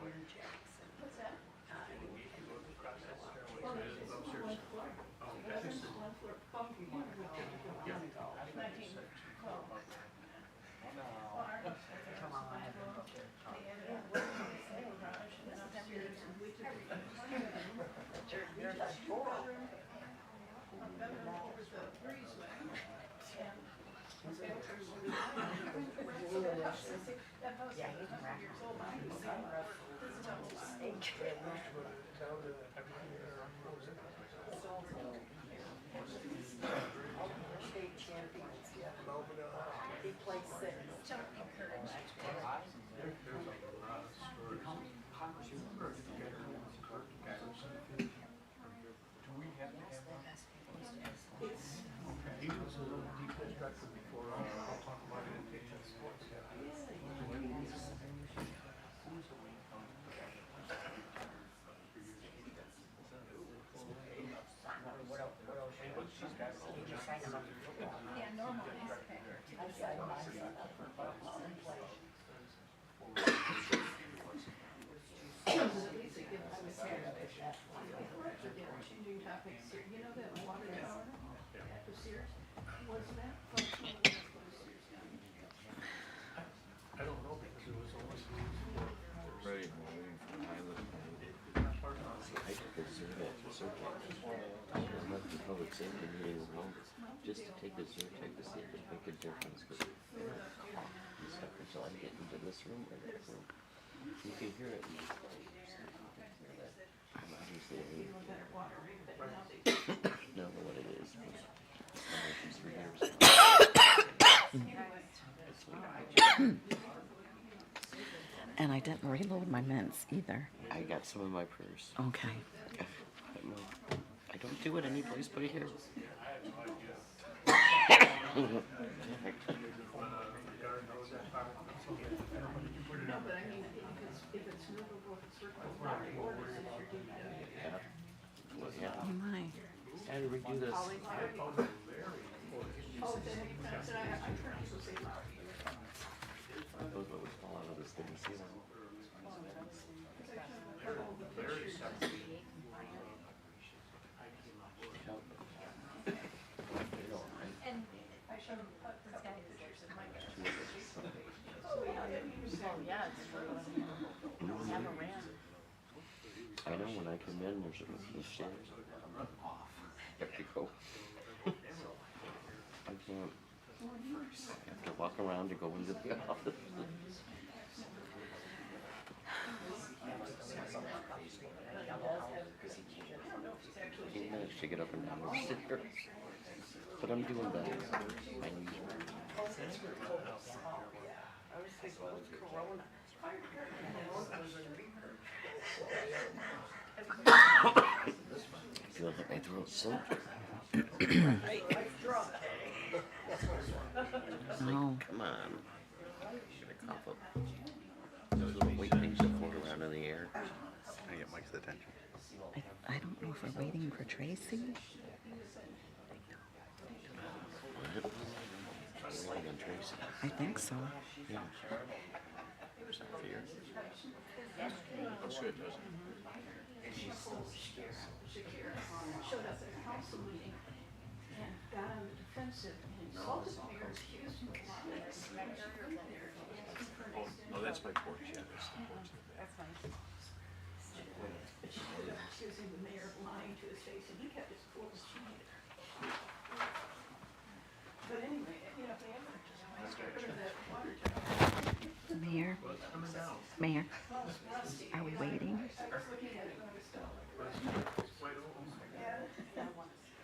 What's that? Well, it's one floor. It's one floor. Funky one. 1912. Well, our house had a survival. They added a working garage and then upstairs and we took it. Two-bedroom, a bedroom over the breezeway and that house is 100 years old. I can see this double State champions, yeah. He played six. He was a little deconstructed before. I'll talk about it in Picture Sports. Yeah, normally. Changing topics, you know that water tower at the Sears? Was that functional when it was Sears down? I don't know because it was always used for. Right, I took a Zyrtec for Zyrtec. I left the public safety meeting alone just to take a Zyrtec to see if it make a difference with the cough and stuff until I get into this room or that room. You can hear it in the I'm obviously Better water, but now they. don't know what it is. I've been for 3 years now. And I didn't reload my mints either. I got some in my purse. Okay. I don't do it any place but here. No, but I mean, if it's movable, if it's circled, water borders, if you're doing that. Yeah. Oh my. I had to redo this. Oh, then you pronounce it, I heard people say Lowry. Those what would fall out of this thing. See them? And I showed him a couple of pictures of my guys. Yeah, it's true. Never ran. I know when I come in, there's a stairs. There you go. I can't. I have to walk around to go into the office. He managed to get up and down the stairs. But I'm doing better. I need I was thinking, what's Corona? I feel like my throat's so No. come on. Get a cough up. Those little white things that float around in the air. I get Mike's attention. I don't know if we're waiting for Tracy. What? Waiting on Tracy. I think so. Yeah. Fear. Looks good, doesn't it? Showed up at a council meeting and got on the defensive and insulted me or accused me of lying. Oh, that's my porch, yeah, that's the porch. But she was accusing the mayor of lying to his face and he kept his cool as she did. But anyway, you know, if they ever just get rid of that water tower. Mayor? Mayor? Are we waiting? I was looking at it when I was still.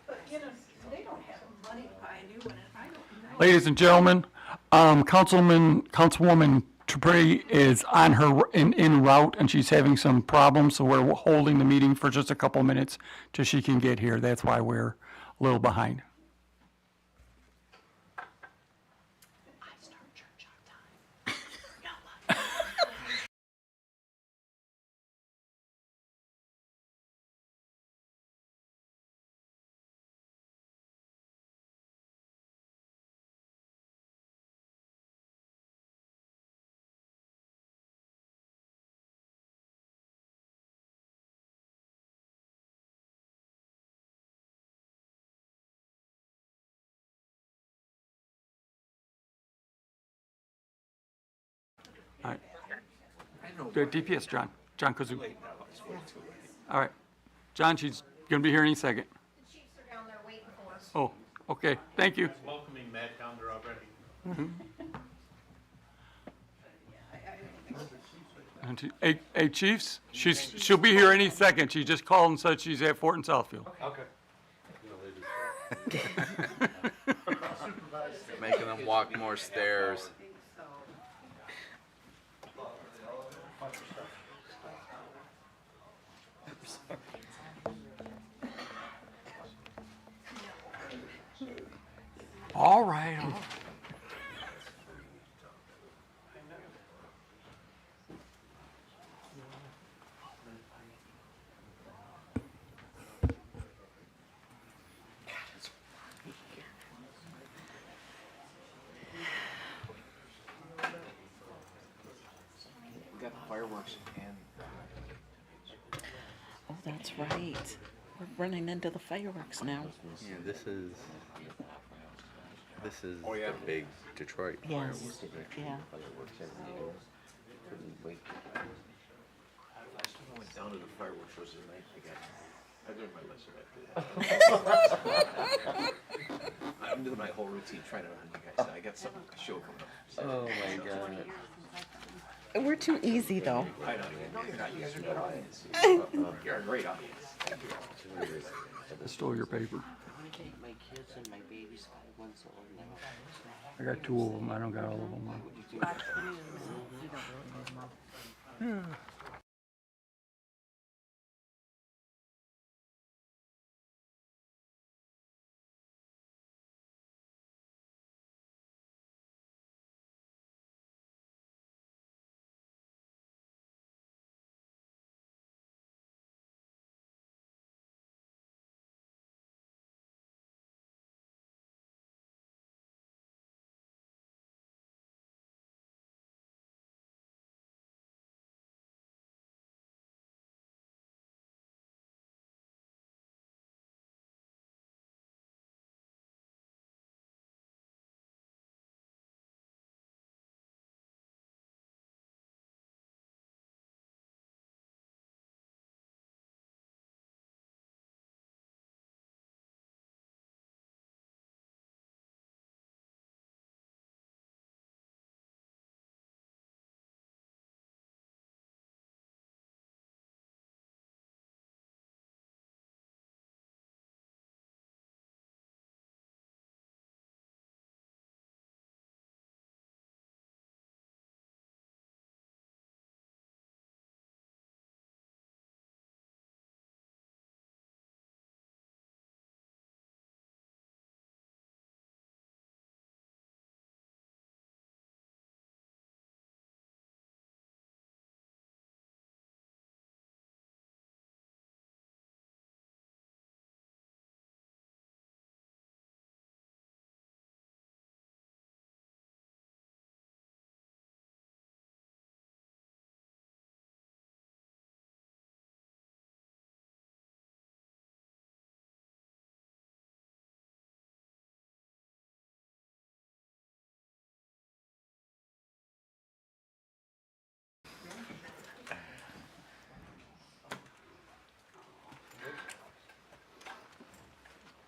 But you know, they don't have money to buy a new one and I don't know. Ladies and gentlemen, Councilwoman Dupree is on her en route and she's having some problems, so we're holding the meeting for just a couple minutes till she can get here. That's why we're a little behind. The DPS, John Kazoo. All right. John, she's gonna be here any second. The chiefs are down there waiting for us. Oh, okay, thank you. Welcoming Matt down there already. Hey, Chiefs, she'll be here any second. She just called and said she's at Fort and Southfield. Okay. Making them walk more stairs. All right. Got fireworks and Oh, that's right. We're running into the fireworks now. yeah, this is the big Detroit Yes, fireworks. yeah. Fireworks every year. Couldn't wait. Last time I went down to the fireworks shows tonight, I learned my lesson after that. I'm doing my whole routine trying to run you guys. I got some show coming up. Oh my God. We're too easy, though. I know, you're not. You guys are a good audience. You're a great audience. I stole your paper. I wanna take my kids and my baby's 5 months old now. I got 2 of them. I don't got all of them.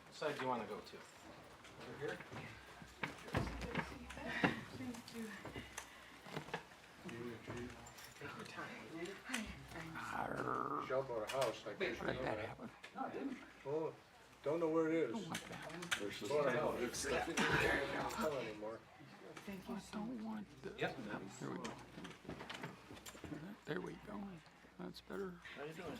What side do you want to go to? Over here? Shell bought a house, I guess you know Let that that. happen. Oh, don't know where it is. Bought a house. Can't tell anymore. Don't want this. Yep. There we go. There we go. That's better. How you doing?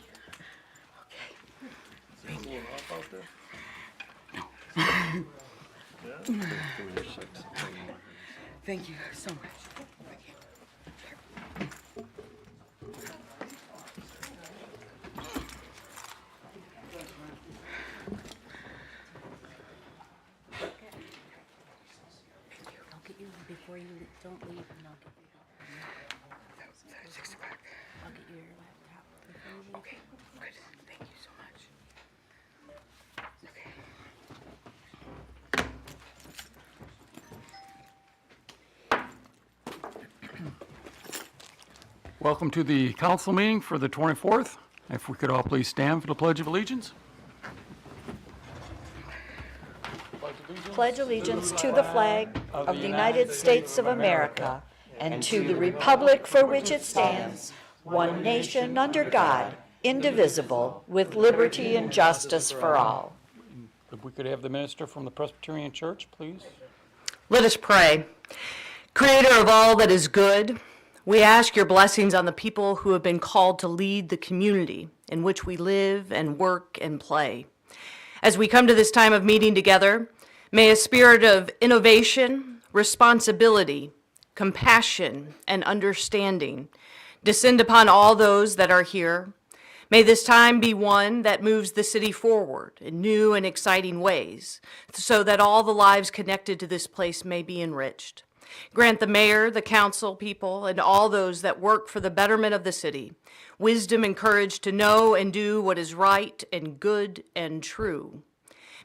Thank you so much. I'll get you before you don't leave, and I'll get you. That's 6 o'clock. I'll get you your laptop before you leave. Okay, good. Thank you so much. Okay. Welcome to the council meeting for the 24th. If we could all please stand for the Pledge of Allegiance. Pledge allegiance to the flag of the United States of America and to the republic for which it stands, one nation under God, indivisible, with liberty and justice for all. If we could have the minister from the Presbyterian Church, please. Let us pray. Creator of all that is good, we ask your blessings on the people who have been called to lead the community in which we live and work and play. As we come to this time of meeting together, may a spirit of innovation, responsibility, compassion, and understanding descend upon all those that are here. May this time be one that moves the city forward in new and exciting ways, so that all the lives connected to this place may be enriched. Grant the mayor, the council people, and all those that work for the betterment of the city wisdom and courage to know and do what is right and good and true.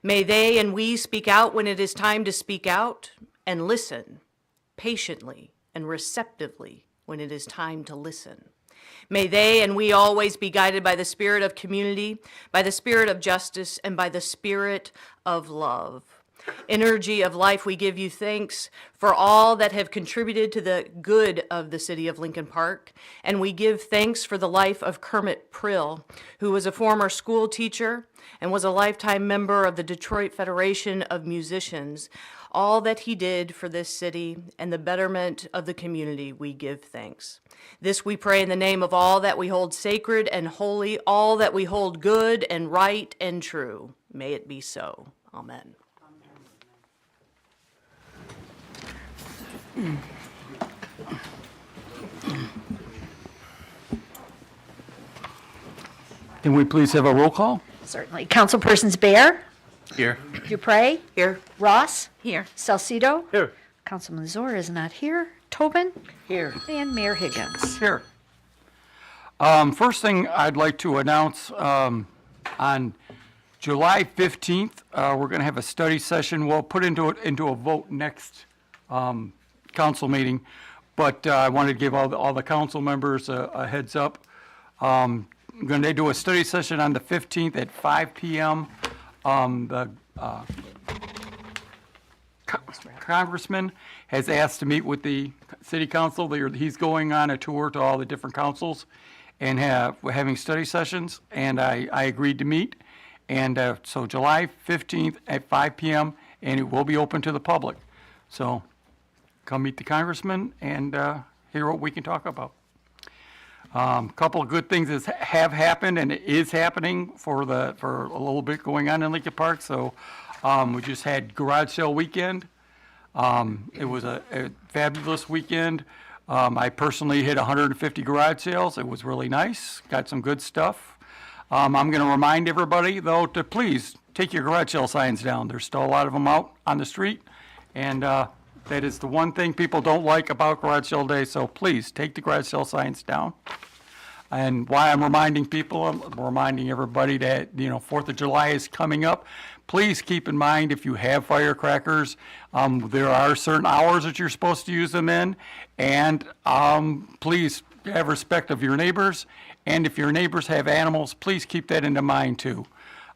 May they and we speak out when it is time to speak out, and listen patiently and receptively when it is time to listen. May they and we always be guided by the spirit of community, by the spirit of justice, and by the spirit of love. Energy of life, we give you thanks for all that have contributed to the good of the city of Lincoln Park, and we give thanks for the life of Kermit Prill, who was a former school teacher and was a lifetime member of the Detroit Federation of Musicians. All that he did for this city and the betterment of the community, we give thanks. This we pray in the name of all that we hold sacred and holy, all that we hold good and right and true. May it be so. Amen. Can we please have a roll call? Certainly. Councilpersons Bear, Here. Dupre, Here. Ross, Here. Salcido, Here. Councilman Zor is not here, Tobin, Here. and Mayor Higgins. Here. First thing I'd like to announce, on July 15th, we're going to have a study session. We'll put into a vote next council meeting, but I wanted to give all the council members a heads up. I'm going to do a study session on the 15th at 5 p.m. The congressman has asked to meet with the city council. He's going on a tour to all the different councils and we're having study sessions, and I agreed to meet. And so July 15th at 5 p.m., and it will be open to the public. So come meet the congressman and hear what we can talk about. Couple of good things have happened and it is happening for a little bit going on in Lincoln Park. So we just had garage sale weekend. It was a fabulous weekend. I personally hit 150 garage sales. It was really nice. Got some good stuff. I'm going to remind everybody, though, to please take your garage sale signs down. There's still a lot of them out on the street, and that is the one thing people don't like about garage sale day, so please take the garage sale signs down. And why I'm reminding people, I'm reminding everybody that, 4th of July is coming up. Please keep in mind, if you have firecrackers, there are certain hours that you're supposed to use them in, and please have respect of your neighbors. And if your neighbors have animals, please keep that into mind too.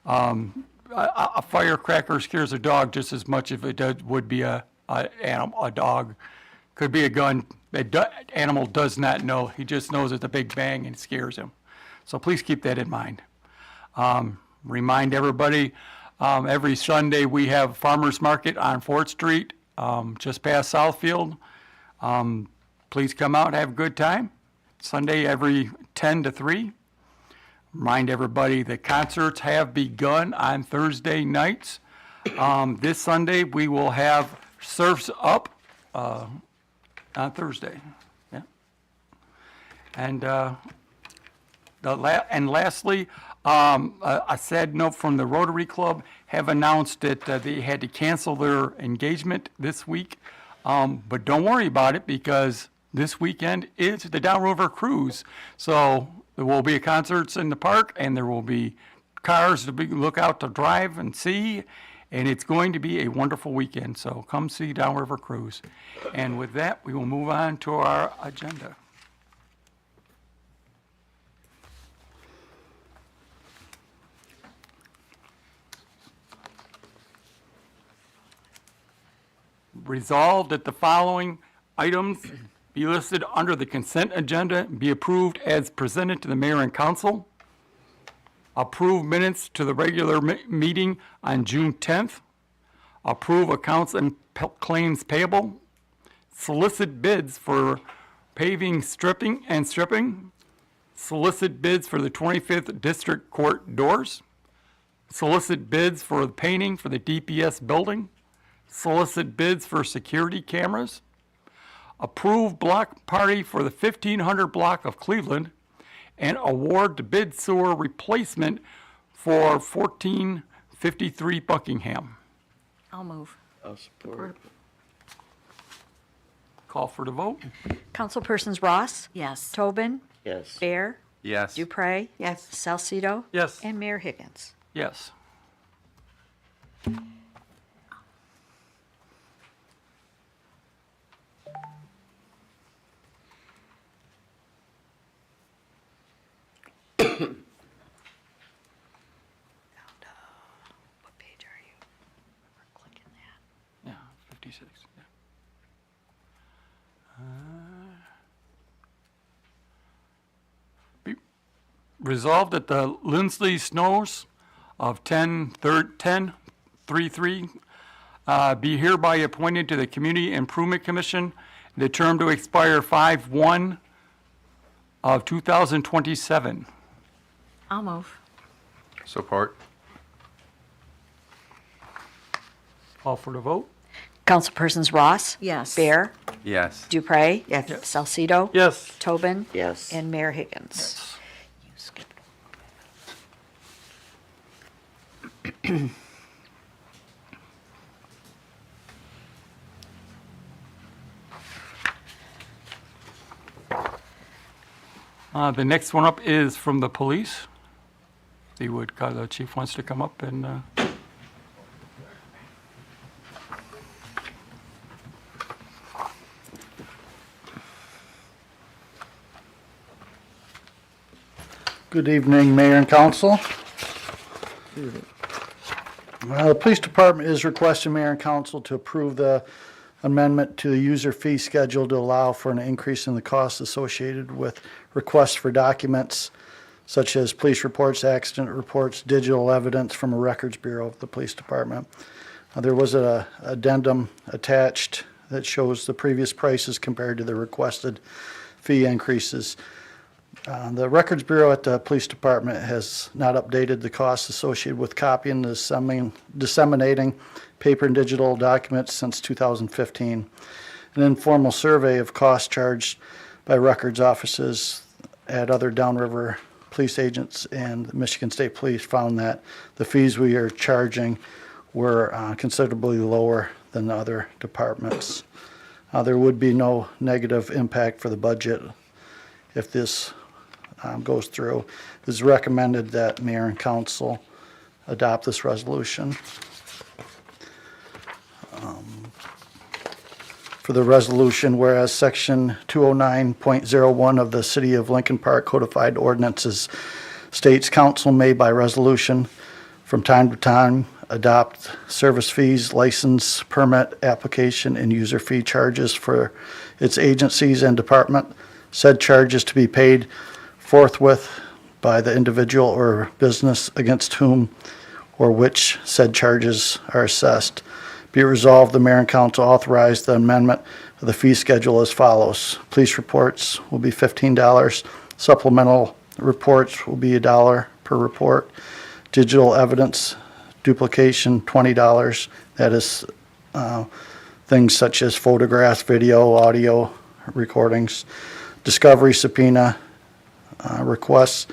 A firecracker scares a dog just as much as it would be a dog. Could be a gun. Animal does not know. He just knows it's a big bang and it scares him. So please keep that in mind. Remind everybody, every Sunday we have farmers market on 4th Street, just past Southfield. Please come out and have a good time. Sunday every 10 to 3. Remind everybody the concerts have begun on Thursday nights. This Sunday we will have Surfs Up on Thursday. Yeah. And lastly, a sad note from the Rotary Club have announced that they had to cancel their engagement this week. But don't worry about it, because this weekend is the Downriver Cruise. So there will be concerts in the park, and there will be cars to look out to drive and see. And it's going to be a wonderful weekend. So come see Downriver Cruise. And with that, we will move on to our agenda. Resolved that the following items be listed under the consent agenda and be approved as presented to the mayor and council. Approve minutes to the regular meeting on June 10th. Approve accounts and claims payable. Solicit bids for paving, stripping. Solicit bids for the 25th District Court doors. Solicit bids for the painting for the DPS building. Solicit bids for security cameras. Approve block party for the 1500 block of Cleveland. And award to bid sewer replacement for 1453 Buckingham. I'll move. I'll support. Call for the vote. Councilpersons Ross, Yes. Tobin, Yes. Bear, Yes. Dupre, Yes. Salcido, Yes. and Mayor Higgins. Yes. What page are you? Clicking that. Yeah, 56. Yeah. Be Resolved that the Lindsley Snows of 10/33 be hereby appointed to the Community Improvement Commission, the term to expire 5/1 of 2027. I'll move. Support. Call for the vote. Councilpersons Ross, Yes. Bear, Yes. Dupre, Yes. Salcido, Yes. Tobin, Yes. and Mayor Higgins. You skipped. The next one up is from the police. See what the chief wants to come up and, Good evening, Mayor and Council. The Police Department is requesting Mayor and Council to approve the amendment to the user fee schedule to allow for an increase in the costs associated with requests for documents such as police reports, accident reports, digital evidence from a records bureau of the Police Department. There was an addendum attached that shows the previous prices compared to the requested fee increases. The Records Bureau at the Police Department has not updated the costs associated with copying and disseminating paper and digital documents since 2015. An informal survey of costs charged by records offices at other downriver police agents and the Michigan State Police found that the fees we are charging were considerably lower than the other departments. There would be no negative impact for the budget if this goes through. It is recommended that Mayor and Council adopt this resolution. For the resolution, whereas Section 209.01 of the City of Lincoln Park Codified Ordinances states council may by resolution from time to time adopt service fees, license, permit, application, and user fee charges for its agencies and department. Said charges to be paid forthwith by the individual or business against whom or which said charges are assessed. Be it resolved, the mayor and council authorize the amendment of the fee schedule as follows. Police reports will be $15. Supplemental reports will be $1 per report. Digital evidence duplication, $20. That is things such as photographs, video, audio recordings. Discovery subpoena requests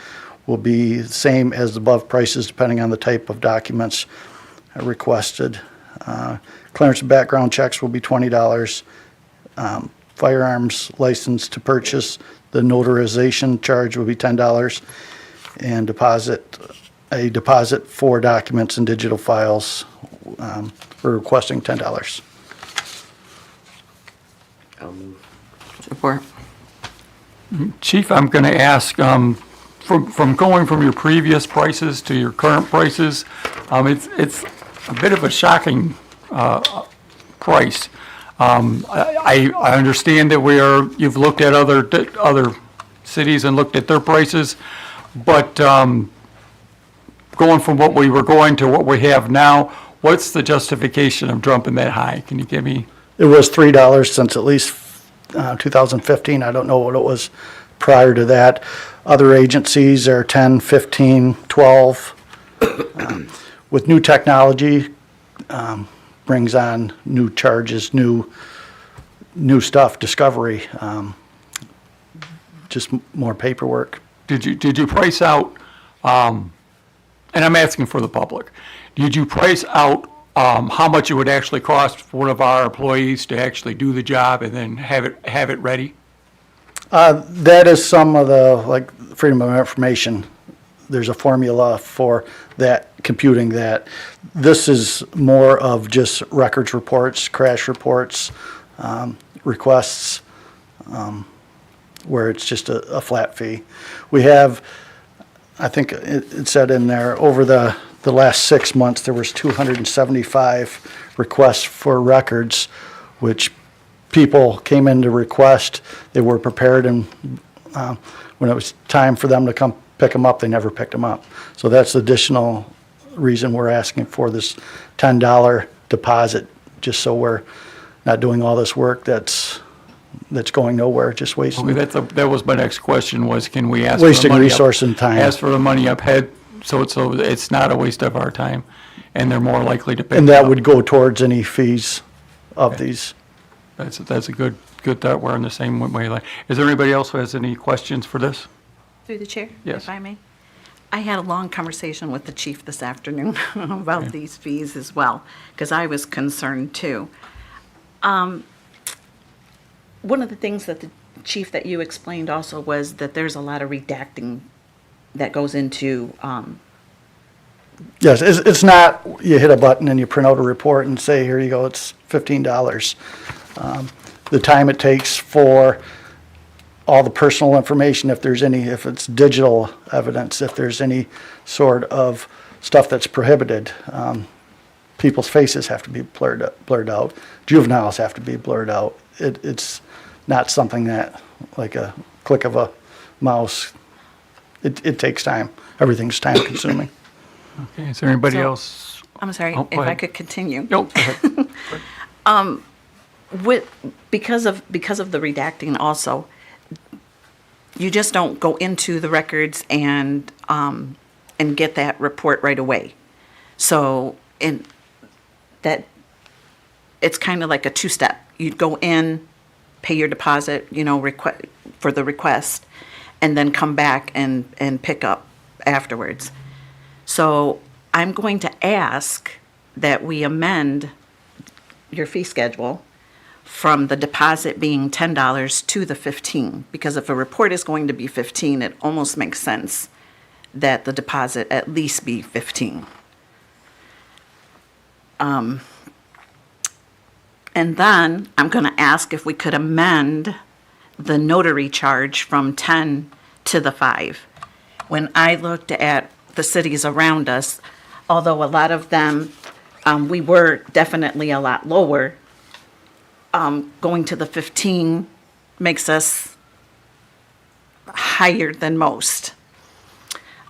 will be the same as the above prices depending on the type of documents requested. Clearance and background checks will be $20. Firearms license to purchase, the notarization charge will be $10. And a deposit for documents and digital files, we're requesting $10. I'll move. Support. Chief, I'm going to ask, from going from your previous prices to your current prices, it's a bit of a shocking price. I understand that you've looked at other cities and looked at their prices, but going from what we were going to what we have now, what's the justification of jumping that high? Can you give me? It was $3 since at least 2015. I don't know what it was prior to that. Other agencies are 10, 15, 12. With new technology, brings on new charges, new stuff, discovery, just more paperwork. Did you price out, and I'm asking for the public, did you price out how much it would actually cost for one of our employees to actually do the job and then have it ready? That is some of the, like, Freedom of Information. There's a formula for that, computing that. This is more of just records reports, crash reports, requests, where it's just a flat fee. We have, I think it said in there, over the last 6 months, there was 275 requests for records, which people came in to request. They were prepared, and when it was time for them to come pick them up, they never picked them up. So that's the additional reason we're asking for this $10 deposit, just so we're not doing all this work that's going nowhere, just wasting. Okay, that was my next question, was can we ask for the Wasting money resource and time. Ask for the money up ahead, so it's not a waste of our time, and they're more likely to pick And it that up. would go towards any fees of these. That's a good thought. We're on the same wavelength. Is there anybody else who has any questions for this? Through the chair, Yes. if I may. I had a long conversation with the chief this afternoon about these fees as well, because I was concerned too. One of the things that the chief that you explained also was that there's a lot of redacting that goes into, Yes, it's not, you hit a button and you print out a report and say, here you go, it's $15. The time it takes for all the personal information, if it's digital evidence, if there's any sort of stuff that's prohibited, people's faces have to be blurred out. Juveniles have to be blurred out. It's not something that, like a click of a mouse, it takes time. Everything's time consuming. Okay, is there anybody So- else? I'm sorry, Oh, go if I ahead. could continue. No, go ahead. Because of the redacting also, you just don't go into the records and get that report right away. So it's kind of like a two-step. You'd go in, pay your deposit, for the request, and then come back and pick up afterwards. So I'm going to ask that we amend your fee schedule from the deposit being $10 to the $15, because if a report is going to be $15, it almost makes sense that the deposit at least be $15. And then I'm going to ask if we could amend the notary charge from 10 to the 5. When I looked at the cities around us, although a lot of them, we were definitely a lot lower, going to the 15 makes us higher than most.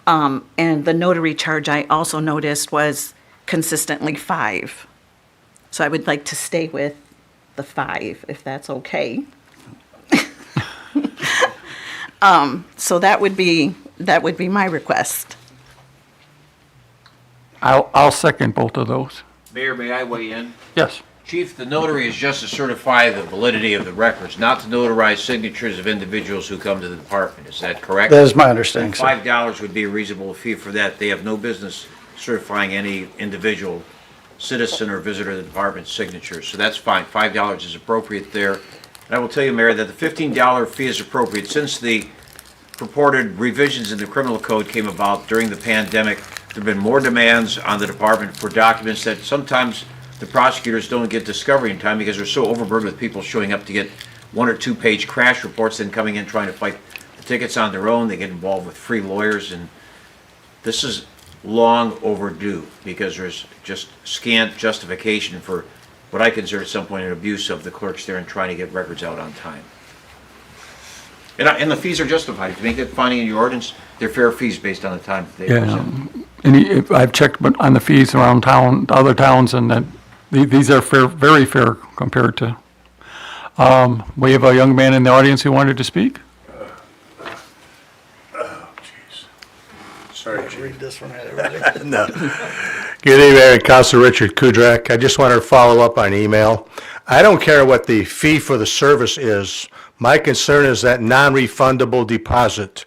And the notary charge I also noticed was consistently 5. So I would like to stay with the 5, if that's okay. So that would be my request. I'll second both of those. Mayor, may I weigh in? Yes. Chief, the notary is just to certify the validity of the records, not to notarize signatures of individuals who come to the department. Is that correct? That is my understanding, sir. $5 would be a reasonable fee for that. They have no business certifying any individual citizen or visitor to the department's signature, so that's fine. $5 is appropriate there. And I will tell you, Mayor, that the $15 fee is appropriate. Since the purported revisions in the criminal code came about during the pandemic, there have been more demands on the department for documents that sometimes the prosecutors don't get discovery in time because they're so overburdened with people showing up to get 1 or 2 page crash reports, then coming in trying to fight the tickets on their own. They get involved with free lawyers, and this is long overdue because there's just scant justification for what I consider at some point an abuse of the clerks there in trying to get records out on time. And the fees are justified. If you make that finding in your ordinance, they're fair fees based on the time that they Yeah, present. I've checked on the fees around town, other towns, and that, these are fair, very fair compared to, we have a young man in the audience who wanted to speak. Sorry, Chief. Read this one, everybody. No. Good evening, Mayor. Councilor Richard Kudrak. I just wanted to follow up on email. I don't care what the fee for the service is. My concern is that non-refundable deposit.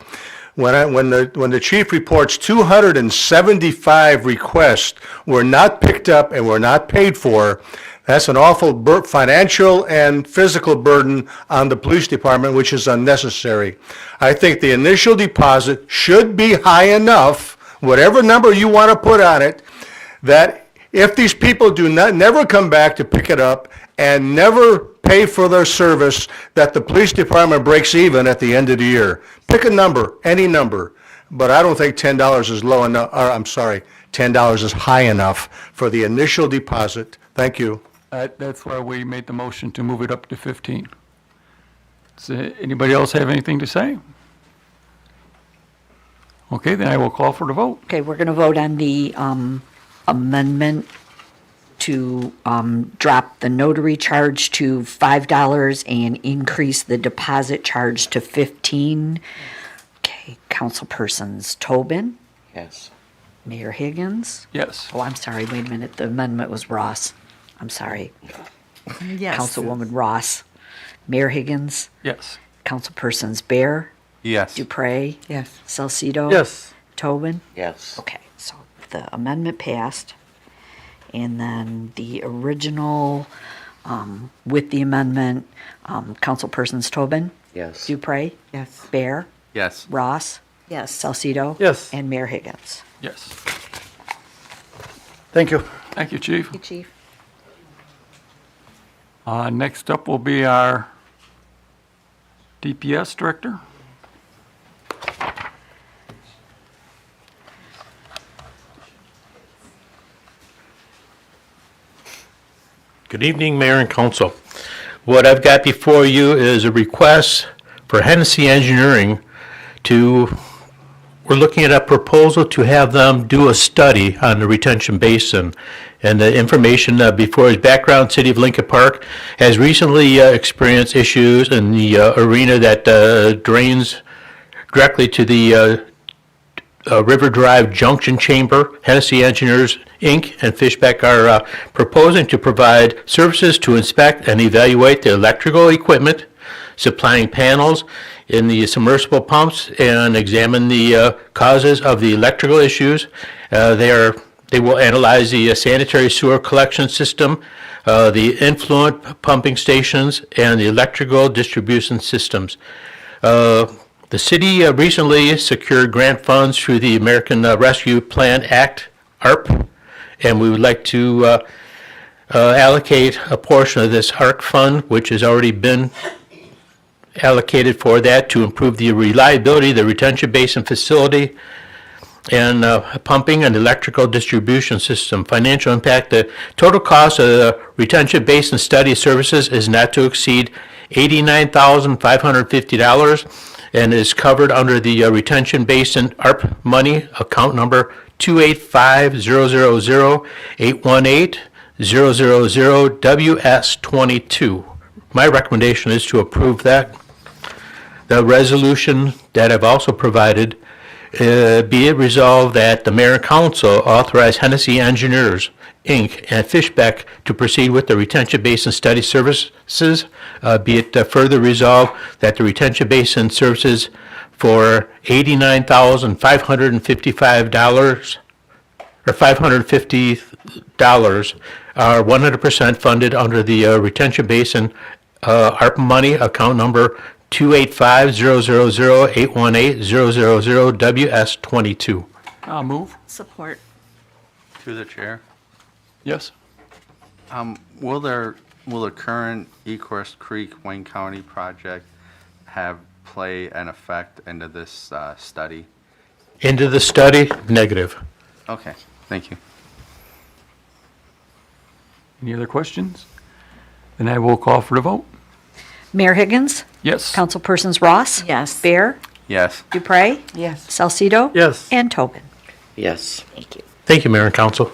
When the chief reports 275 requests were not picked up and were not paid for, that's an awful financial and physical burden on the police department, which is unnecessary. I think the initial deposit should be high enough, whatever number you want to put on it, that if these people never come back to pick it up and never pay for their service, that the police department breaks even at the end of the year. Pick a number, any number, but I don't think $10 is low enough, or I'm sorry, $10 is high enough for the initial deposit. Thank you. That's why we made the motion to move it up to 15. Does anybody else have anything to say? Okay, then I will call for the vote. Okay, we're going to vote on the amendment to drop the notary charge to $5 and increase the deposit charge to $15. Okay, councilpersons Tobin, Yes. Mayor Higgins. Yes. Oh, I'm sorry, wait a minute, the amendment was Ross. I'm sorry. Yes. Councilwoman Ross, Mayor Higgins, Yes. councilpersons Bear, Yes. Dupre, Yes. Salcido. Yes. Tobin. Yes. Okay, so the amendment passed, and then the original, with the amendment, councilpersons Tobin, Yes. Dupre, Yes. Bear, Yes. Ross, Yes. Salcido. Yes. And Mayor Higgins. Yes. Thank you. Thank you, Chief. Hey, Chief. Next up will be our DPS Director. Good evening, Mayor and Council. What I've got before you is a request for Hennessy Engineering we're looking at a proposal to have them do a study on the retention basin. And the information before his background, City of Lincoln Park has recently experienced issues in the arena that drains directly to the River Drive Junction Chamber. Hennessy Engineers, Inc. and Fishbeck are proposing to provide services to inspect and evaluate the electrical equipment, supplying panels in the submersible pumps, and examine the causes of the electrical issues. They will analyze the sanitary sewer collection system, the influent pumping stations, and the electrical distribution systems. The city recently secured grant funds through the American Rescue Plan Act, ARP, and we would like to allocate a portion of this ARC fund, which has already been allocated for that, to improve the reliability of the retention basin facility and pumping and electrical distribution system. Financial impact: the total cost of the retention basin study services is not to exceed $89,550 and is covered under the retention basin ARP money, account number 285-000-818-000-WS22. My recommendation is to approve that. The resolution that I've also provided, be it resolved that the Mayor and Council authorize Hennessy Engineers, Inc. and Fishbeck to proceed with the retention basin study services. Be it further resolved that the retention basin services for $89,555 or $550 are 100% funded under the retention basin ARP money, account number 285-000-818-000-WS22. I'll move. Support. Through the chair. Yes. Will the current Ecorse Creek Wayne County project play an effect into this study? Into the study, negative. Okay, thank you. Any other questions? Then I will call for the vote. Mayor Higgins? Yes. Councilpersons Ross? Yes. Bear? Yes. Dupre? Yes. Salcido? Yes. And Tobin? Yes. Thank you. Thank you, Mayor and Council.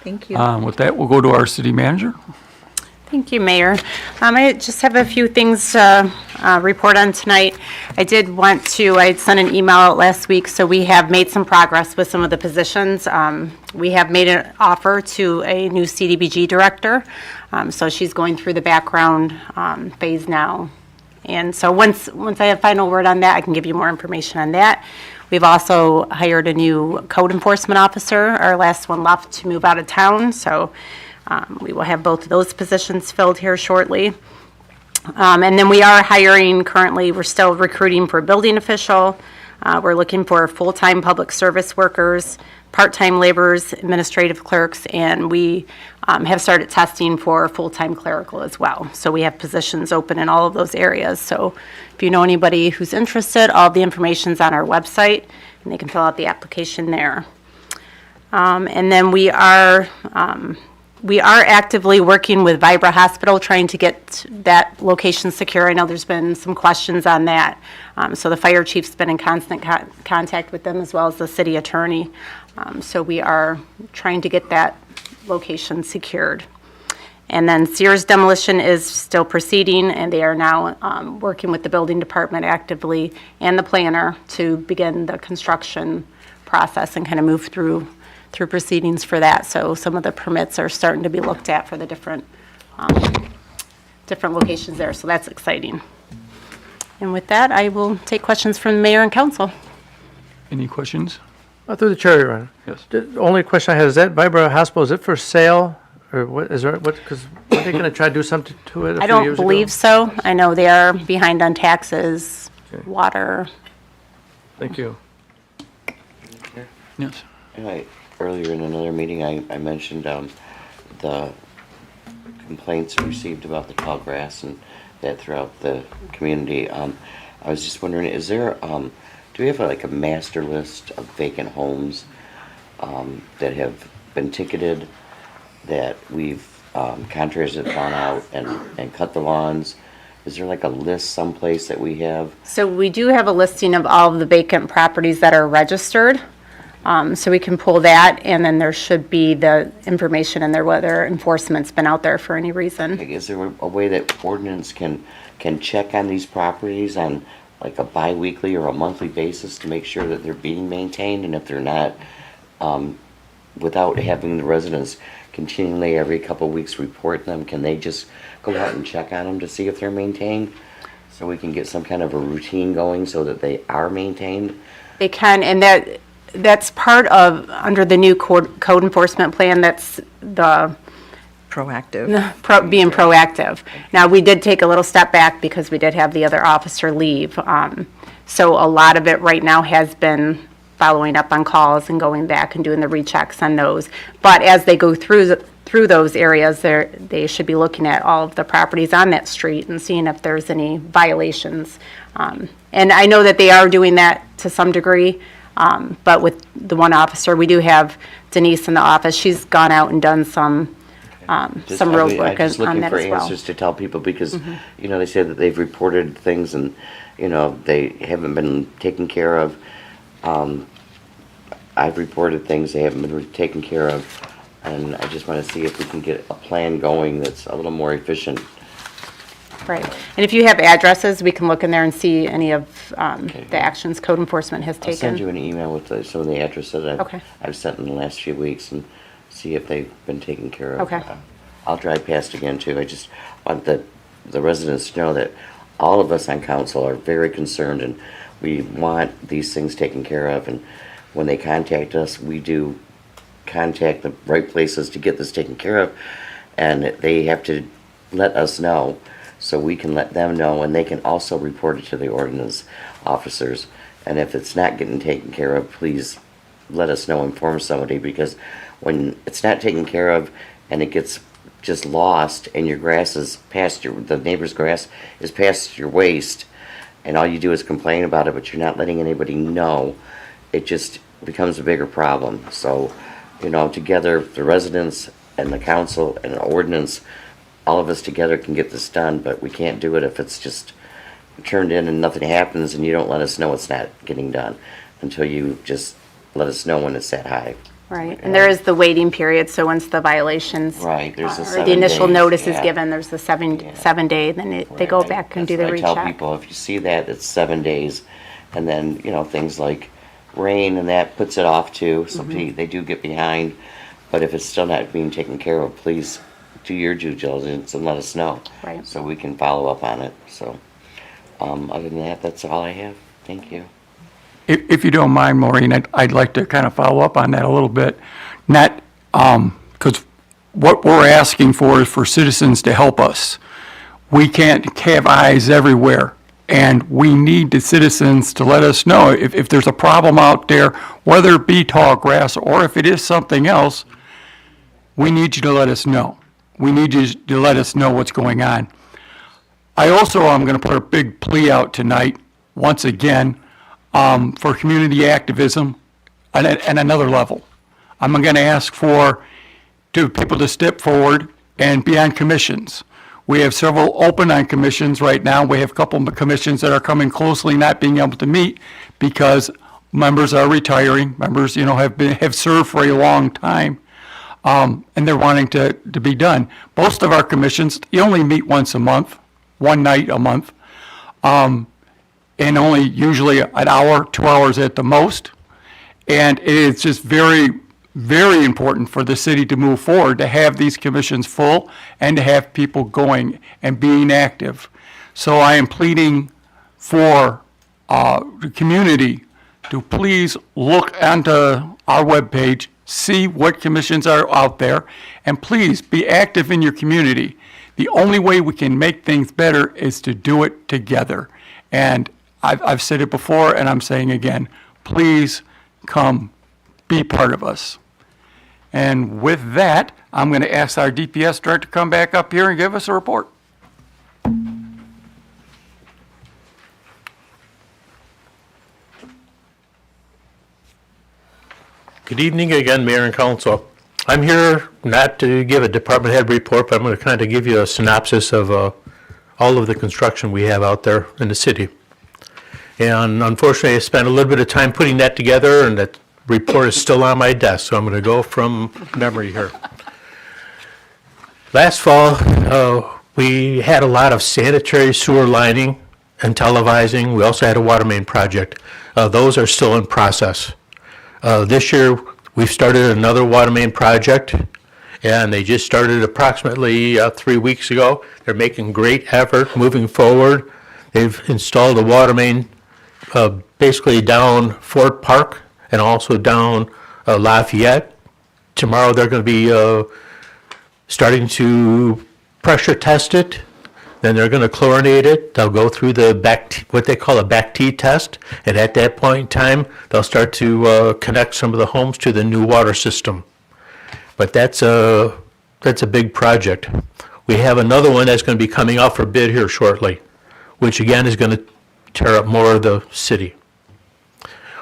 Thank you. With that, we'll go to our city manager. Thank you, Mayor. I just have a few things to report on tonight. I had sent an email out last week, so we have made some progress with some of the positions. We have made an offer to a new CDBG director, so she's going through the background phase now. And so once I have final word on that, I can give you more information on that. We've also hired a new code enforcement officer. Our last one left to move out of town, so we will have both of those positions filled here shortly. And then we are hiring currently, we're still recruiting for a building official. We're looking for full-time public service workers, part-time laborers, administrative clerks, and we have started testing for full-time clerical as well. So we have positions open in all of those areas. So if you know anybody who's interested, all the information's on our website, and they can fill out the application there. And then we are actively working with Vibra Hospital, trying to get that location secure. I know there's been some questions on that. So the fire chief's been in constant contact with them, as well as the city attorney. So we are trying to get that location secured. And then Sears demolition is still proceeding, and they are now working with the building department actively and the planner to begin the construction process and kind of move through proceedings for that. So some of the permits are starting to be looked at for the different locations there. So that's exciting. And with that, I will take questions from the mayor and council. Any questions? Through the chair, Your Honor. Yes. The only question I have, is that Vibra Hospital, is it for sale? Or what, is there, what, because are they going to try to do something to it a I few don't years ago? believe so. I know they are behind on taxes, water. Thank you. Yes. Earlier in another meeting, I mentioned the complaints received about the tall grass and that throughout the community. I was just wondering, is there, do we have like a master list of vacant homes that have been ticketed, that we've, contractors have gone out and cut the lawns? Is there like a list someplace that we have? So we do have a listing of all of the vacant properties that are registered. So we can pull that, and then there should be the information in there whether enforcement's been out there for any reason. Is there a way that ordinance can check on these properties on like a bi-weekly or a monthly basis to make sure that they're being maintained? And if they're not, without having the residents continually every couple of weeks report them, can they just go out and check on them to see if they're maintained? So we can get some kind of a routine going so that they are maintained? They can, and that's part of, under the new code enforcement plan, that's the Proactive. being proactive. Now, we did take a little step back because we did have the other officer leave. So a lot of it right now has been following up on calls and going back and doing the rechecks on those. But as they go through those areas, they should be looking at all of the properties on that street and seeing if there's any violations. And I know that they are doing that to some degree. But with the one officer, we do have Denise in the office. She's gone out and done some road work I'm just on looking that for as well. answers to tell people because, you know, they say that they've reported things and, you know, they haven't been taken care of. I've reported things they haven't been taken care of, and I just want to see if we can get a plan going that's a little more efficient. Right. And if you have addresses, we can look in there and see any of the actions code enforcement has I'll send you taken. an email with some of the addresses Okay. I've sent in the last few weeks and see if they've been taken care of. Okay. I'll drive past again too. I just want the residents to know that all of us on council are very concerned and we want these things taken care of. And when they contact us, we do contact the right places to get this taken care of. And they have to let us know so we can let them know, and they can also report it to the ordinance officers. And if it's not getting taken care of, please let us know, inform somebody, because when it's not taken care of and it gets just lost and your grass is past the neighbor's grass is past your waist, and all you do is complain about it, but you're not letting anybody know, it just becomes a bigger problem. So, you know, together, the residents and the council and the ordinance, all of us together can get this done, but we can't do it if it's just turned in and nothing happens and you don't let us know it's not getting done until you just let us know when it's that high. Right, and there is the waiting period, so once the violations. Right, there's the Or 7 the initial days, notice is yeah. given, there's the seven day, then they go back and do the That's what I tell recheck. people, if you see that, it's 7 days. And then, things like rain and that puts it off too. So they do get behind. But if it's still not being taken care of, please do your due diligence and let us know. Right. So we can follow up on it. So, other than that, that's all I have. Thank you. If you don't mind, Maureen, I'd like to kind of follow up on that a little bit. Not, because what we're asking for is for citizens to help us. We can't have eyes everywhere, and we need the citizens to let us know if there's a problem out there, whether it be tall grass or if it is something else, we need you to let us know. We need you to let us know what's going on. I also am going to put a big plea out tonight, once again, for community activism at another level. I'm going to ask for people to step forward and be on commissions. We have several open on commissions right now. We have a couple of commissions that are coming closely not being able to meet because members are retiring. Members, have served for a long time, and they're wanting to be done. Most of our commissions, you only meet once a month, one night a month. And only usually an hour, 2 hours at the most. And it's just very, very important for the city to move forward, to have these commissions full and to have people going and being active. So I am pleading for the community to please look onto our webpage, see what commissions are out there, and please be active in your community. The only way we can make things better is to do it together. And I've said it before, and I'm saying again, please come be part of us. And with that, I'm going to ask our DPS director to come back up here and give us a report. Good evening again, Mayor and Council. I'm here not to give a department head report, but I'm going to kind of give you a synopsis of all of the construction we have out there in the city. And unfortunately, I spent a little bit of time putting that together, and that report is still on my desk, so I'm going to go from memory here. Last fall, we had a lot of sanitary sewer lining and televising. We also had a water main project. Those are still in process. This year, we've started another water main project, and they just started approximately 3 weeks ago. They're making great effort moving forward. They've installed a water main basically down Fort Park and also down Lafayette. Tomorrow, they're going to be starting to pressure test it. Then they're going to chlorinate it. They'll go through what they call a BACT test, and at that point in time, they'll start to connect some of the homes to the new water system. But that's a big project. We have another one that's going to be coming out for bid here shortly, which again is going to tear up more of the city.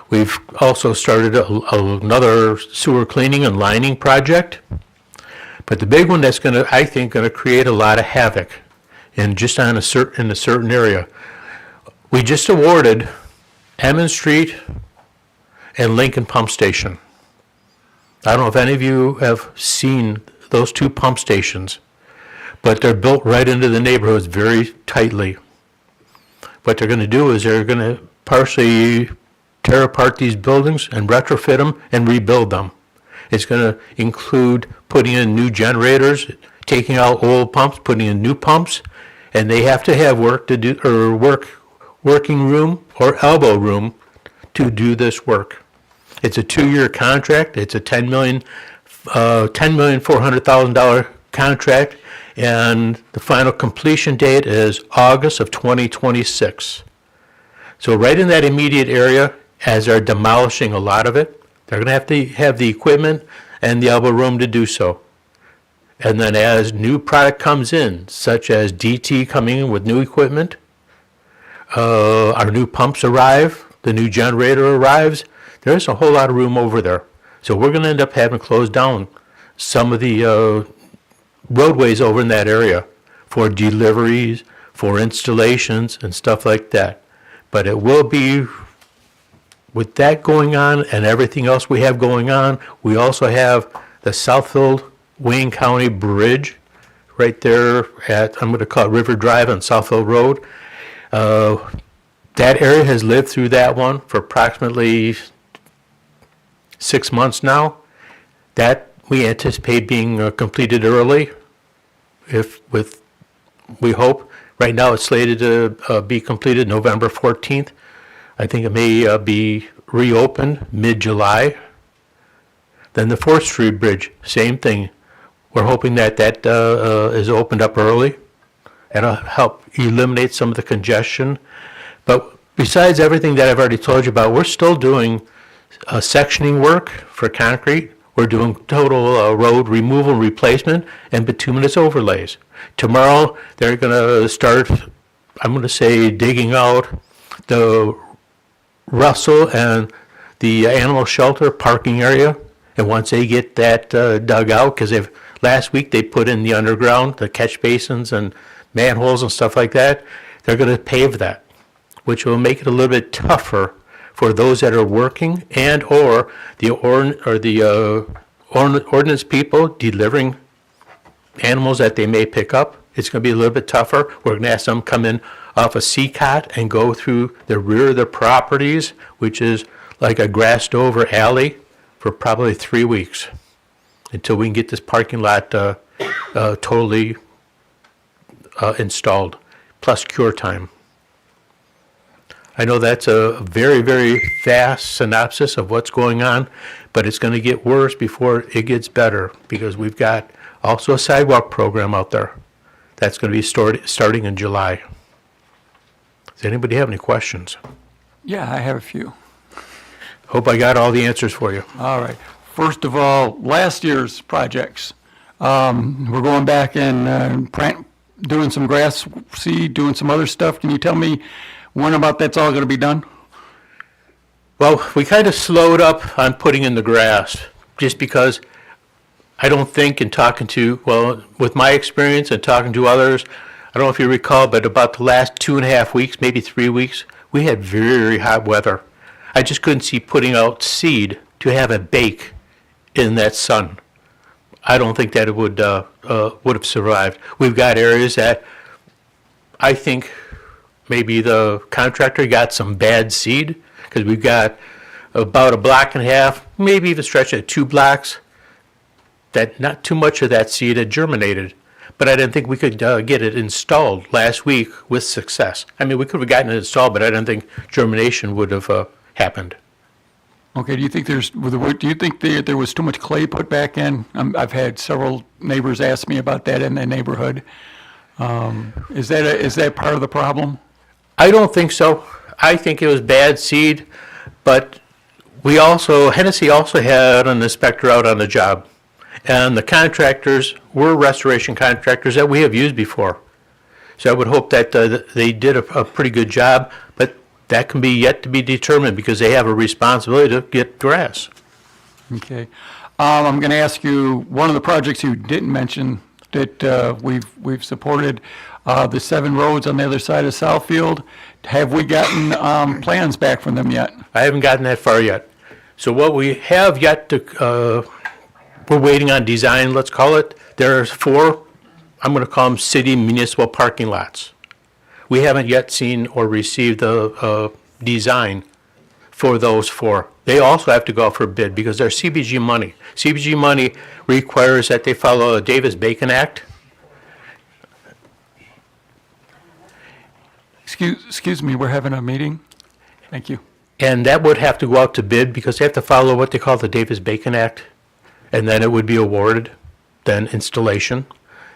We've also started another sewer cleaning and lining project, but the big one that's going to, I think, going to create a lot of havoc in just in a certain area. We just awarded Emmons Street and Lincoln Pump Station. I don't know if any of you have seen those two pump stations, but they're built right into the neighborhoods very tightly. What they're going to do is they're going to partially tear apart these buildings and retrofit them and rebuild them. It's going to include putting in new generators, taking out old pumps, putting in new pumps, and they have to have work to do, or working room or elbow room to do this work. It's a 2-year contract. It's a $10,400,000 contract, and the final completion date is August of 2026. So right in that immediate area, as they're demolishing a lot of it, they're going to have the equipment and the elbow room to do so. And then as new product comes in, such as DT coming in with new equipment, our new pumps arrive, the new generator arrives, there's a whole lot of room over there. So we're going to end up having to close down some of the roadways over in that area. for deliveries, for installations and stuff like that. But it will be, with that going on and everything else we have going on, we also have the Southfield Wayne County Bridge right there at, I'm going to call it River Drive on Southfield Road. That area has lived through that one for approximately 6 months now. That we anticipate being completed early, we hope. Right now, it's slated to be completed November 14th. I think it may be reopened mid-July. Then the 4th Street Bridge, same thing. We're hoping that that is opened up early. That'll help eliminate some of the congestion. But besides everything that I've already told you about, we're still doing sectioning work for concrete. We're doing total road removal and replacement and bituminous overlays. Tomorrow, they're going to start, I'm going to say, digging out the Russell and the animal shelter parking area. And once they get that dug out, because last week they put in the underground, the catch basins and manholes and stuff like that, they're going to pave that, which will make it a little bit tougher for those that are working and or the ordinance people delivering animals that they may pick up. It's going to be a little bit tougher. We're going to ask them to come in off a CCOT and go through the rear of their properties, which is like a grassed over alley, for probably 3 weeks until we can get this parking lot totally installed, plus cure time. I know that's a very, very fast synopsis of what's going on, but it's going to get worse before it gets better, because we've got also a sidewalk program out there that's going to be starting in July. Does anybody have any questions? Yeah, I have a few. Hope I got all the answers for you. All right. First of all, last year's projects. We're going back and doing some grass seed, doing some other stuff. Can you tell me when about that's all going to be done? Well, we kind of slowed up on putting in the grass, just because I don't think, in talking to, well, with my experience and talking to others, I don't know if you recall, but about the last 2.5 weeks, maybe 3 weeks, we had very hot weather. I just couldn't see putting out seed to have it bake in that sun. I don't think that it would have survived. We've got areas that I think maybe the contractor got some bad seed, because we've got about 1.5 blocks, maybe even stretch at 2 blocks, that not too much of that seed had germinated. But I didn't think we could get it installed last week with success. I mean, we could have gotten it installed, but I didn't think germination would have happened. Okay, do you think there was too much clay put back in? I've had several neighbors ask me about that in the neighborhood. Is that part of the problem? I don't think so. I think it was bad seed, but Hennessy also had an inspector out on the job. And the contractors were restoration contractors that we have used before. So I would hope that they did a pretty good job, but that can be yet to be determined, because they have a responsibility to get grass. Okay. I'm going to ask you, one of the projects you didn't mention that we've supported, the 7 roads on the other side of Southfield. Have we gotten plans back from them yet? I haven't gotten that far yet. So what we have yet to, we're waiting on design, let's call it. There's 4, I'm going to call them city municipal parking lots. We haven't yet seen or received the design for those 4. They also have to go out for bid, because they're CBG money. CBG money requires that they follow the Davis-Bacon Act. Excuse me, we're having a meeting. Thank you. And that would have to go out to bid, because they have to follow what they call the Davis-Bacon Act, and then it would be awarded, then installation.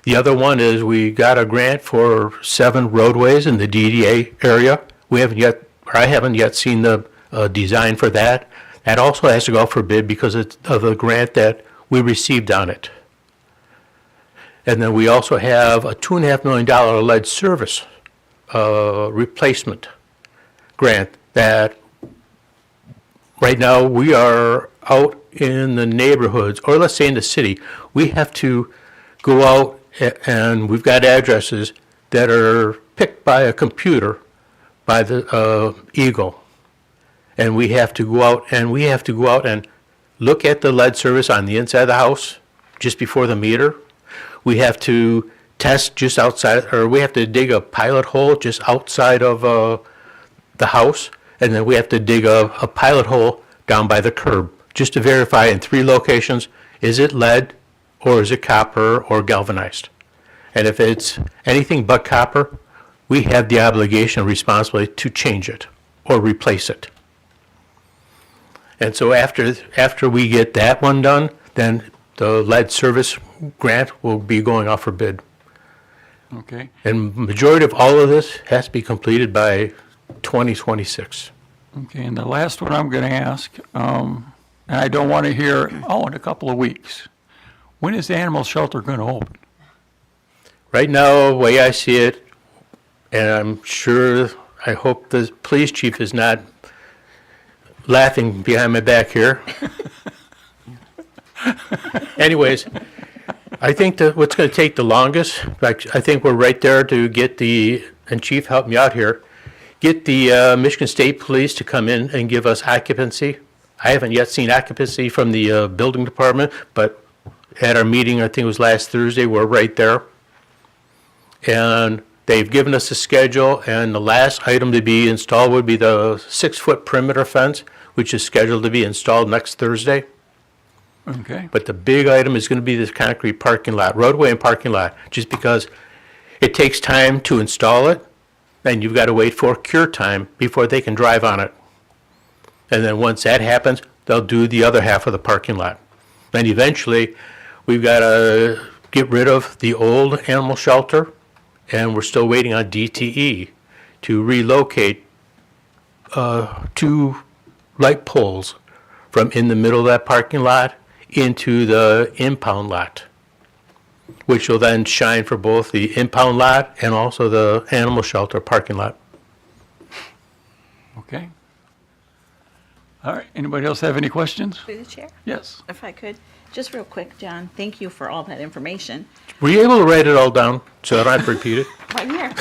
The other one is we got a grant for 7 roadways in the DDA area. I haven't yet seen the design for that. That also has to go out for bid because of the grant that we received on it. And then we also have a $2.5 million lead service replacement grant that right now we are out in the neighborhoods, or let's say in the city, we have to go out and we've got addresses that are picked by a computer, by the Eagle. And we have to go out and look at the lead service on the inside of the house, just before the meter. We have to test just outside, or we have to dig a pilot hole just outside of the house, and then we have to dig a pilot hole down by the curb, just to verify in 3 locations, is it lead, or is it copper, or galvanized? And if it's anything but copper, we have the obligation and responsibility to change it, or replace it. And so after we get that one done, then the lead service grant will be going out for bid. Okay. And majority of all of this has to be completed by 2026. Okay, and the last one I'm going to ask, and I don't want to hear, in a couple of weeks. When is the animal shelter going to open? Right now, the way I see it, and I hope the police chief is not laughing behind my back here. Anyways, I think that what's going to take the longest, I think we're right there to get and Chief, help me out here, get the Michigan State Police to come in and give us occupancy. I haven't yet seen occupancy from the building department, but at our meeting, I think it was last Thursday, we're right there. And they've given us a schedule, and the last item to be installed would be the 6-foot perimeter fence, which is scheduled to be installed next Thursday. Okay. But the big item is going to be this concrete parking lot, roadway and parking lot, just because it takes time to install it, and you've got to wait for cure time before they can drive on it. And then once that happens, they'll do the other half of the parking lot. And eventually, we've got to get rid of the old animal shelter, and we're still waiting on DTE to relocate 2 light poles from in the middle of that parking lot into the impound lot, which will then shine for both the impound lot and also the animal shelter parking lot. Okay. All right, anybody else have any questions? Through the chair, Yes. if I could, just real quick, John, thank you for all that information. Were you able to write it all down so that I don't have to repeat it? Right here.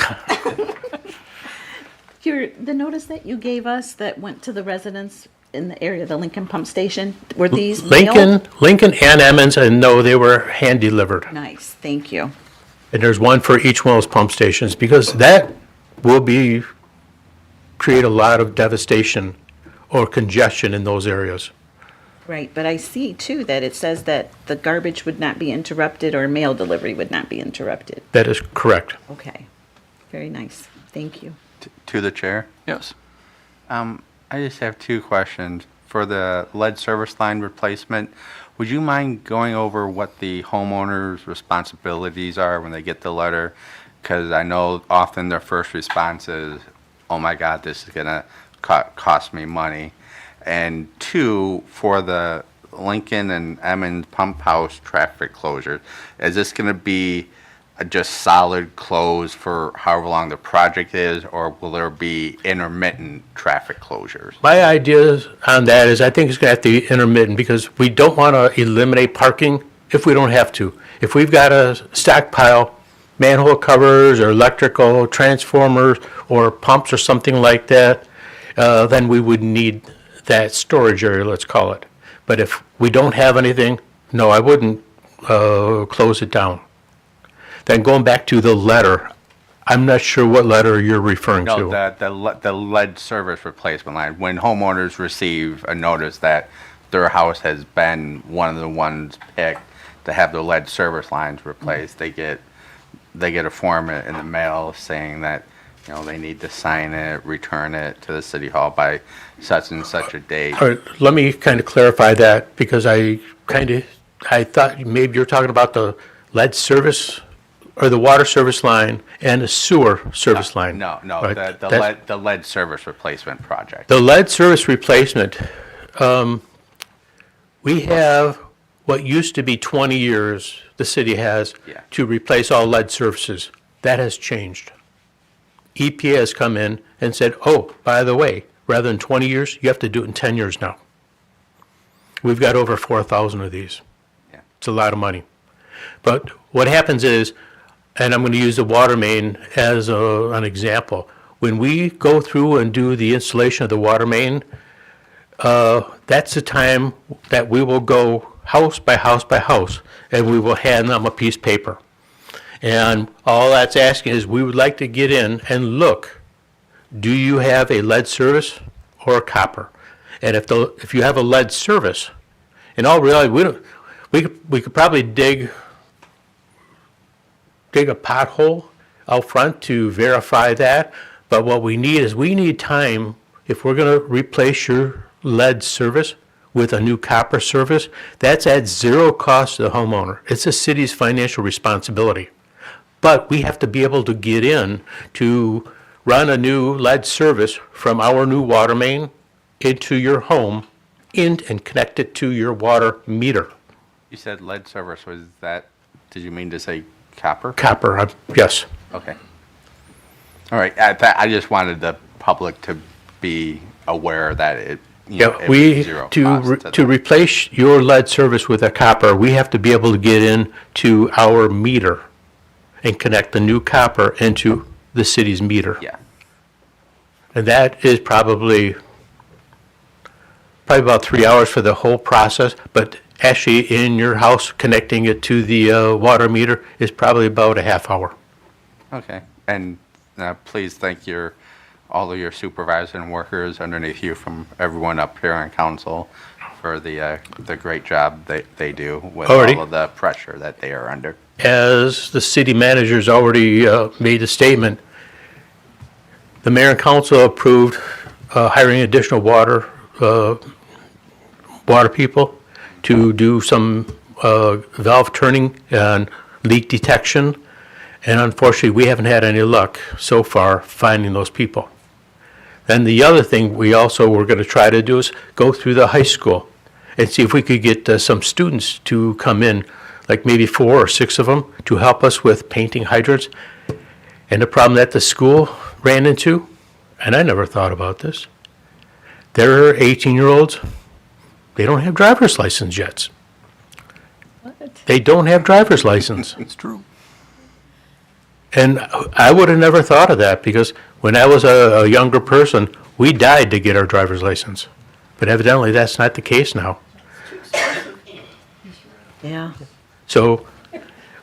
The notice that you gave us that went to the residents in the area of the Lincoln Pump Station, were these mailed? Lincoln and Emmons, and no, they were hand delivered. Nice, thank you. And there's one for each one of those pump stations, because that will create a lot of devastation or congestion in those areas. Right, but I see too that it says that the garbage would not be interrupted or mail delivery would not be interrupted. That is correct. Okay, very nice, thank you. To the chair. Yes. I just have 2 questions. For the lead service line replacement, would you mind going over what the homeowner's responsibilities are when they get the letter? Because I know often their first response is, oh my God, this is going to cost me money. And 2, for the Lincoln and Emmons pump house traffic closure, is this going to be just solid close for however long the project is, or will there be intermittent traffic closures? My idea on that is I think it's going to have to be intermittent, because we don't want to eliminate parking if we don't have to. If we've got a stockpile, manhole covers or electrical transformers or pumps or something like that, then we would need that storage area, let's call it. But if we don't have anything, no, I wouldn't close it down. Then going back to the letter, I'm not sure what letter you're referring to. No, the lead service replacement line. When homeowners receive a notice that their house has been one of the ones picked to have the lead service lines replaced, they get a form in the mail saying that, they need to sign it, return it to the city hall by such and such a date. All right, let me kind of clarify that, because I thought maybe you're talking about the lead service or the water service line and the sewer service line. No, right? the lead service replacement project. The lead service replacement, we have what used to be 20 years, the city has, Yeah. to replace all lead services. That has changed. EPA has come in and said, oh, by the way, rather than 20 years, you have to do it in 10 years now. We've got over 4,000 of these. Yeah. It's a lot of money. But what happens is, and I'm going to use the water main as an example. When we go through and do the installation of the water main, that's the time that we will go house by house by house, and we will hand them a piece of paper. And all that's asking is, we would like to get in and look, do you have a lead service or a copper? And if you have a lead service, in all reality, we could probably dig a pothole out front to verify that. But what we need time, if we're going to replace your lead service with a new copper service, that's at zero cost to the homeowner. It's the city's financial responsibility. But we have to be able to get in to run a new lead service from our new water main into your home and connect it to your water meter. You said lead service, was that, did you mean to say copper? Copper, yes. Okay. All right, I just wanted the public to be aware that it, you know, Yeah, it we, was zero cost to replace your lead service with a copper, we have to be able to get in to our meter and connect the new copper into the city's meter. Yeah. And that is probably about 3 hours for the whole process, but actually in your house, connecting it to the water meter is probably about a half hour. Okay, and please thank all of your supervisors and workers underneath you, from everyone up here on council, for the great job they do with Alrighty. all of the pressure that they are under. As the city manager's already made a statement, the mayor and council approved hiring additional water people to do some valve turning and leak detection. And unfortunately, we haven't had any luck so far finding those people. Then the other thing we also were going to try to do is go through the high school and see if we could get some students to come in, like maybe 4 or 6 of them, to help us with painting hydrants. And the problem that the school ran into, and I never thought about this, they're 18-year-olds, they don't have driver's license yet. They don't have driver's license. It's true. And I would have never thought of that, because when I was a younger person, we died to get our driver's license. But evidently, that's not the case now. Yeah. So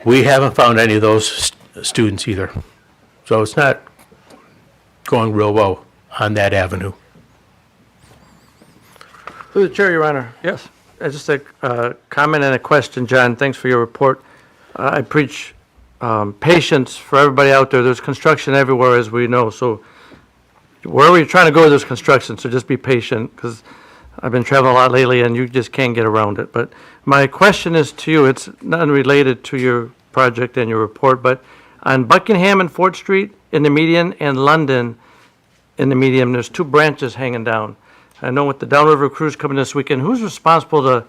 we haven't found any of those students either. So it's not going real well on that avenue. Through the chair, Your Honor. Yes. Just a comment and a question, John. Thanks for your report. I preach patience for everybody out there. There's construction everywhere, as we know. So wherever you're trying to go, there's construction. So just be patient, because I've been traveling a lot lately, and you just can't get around it. But my question is to you. It's not unrelated to your project and your report, but on Buckingham and Fort Street in the median and London in the median, there's 2 branches hanging down. I know with the downriver cruise coming this weekend, who's responsible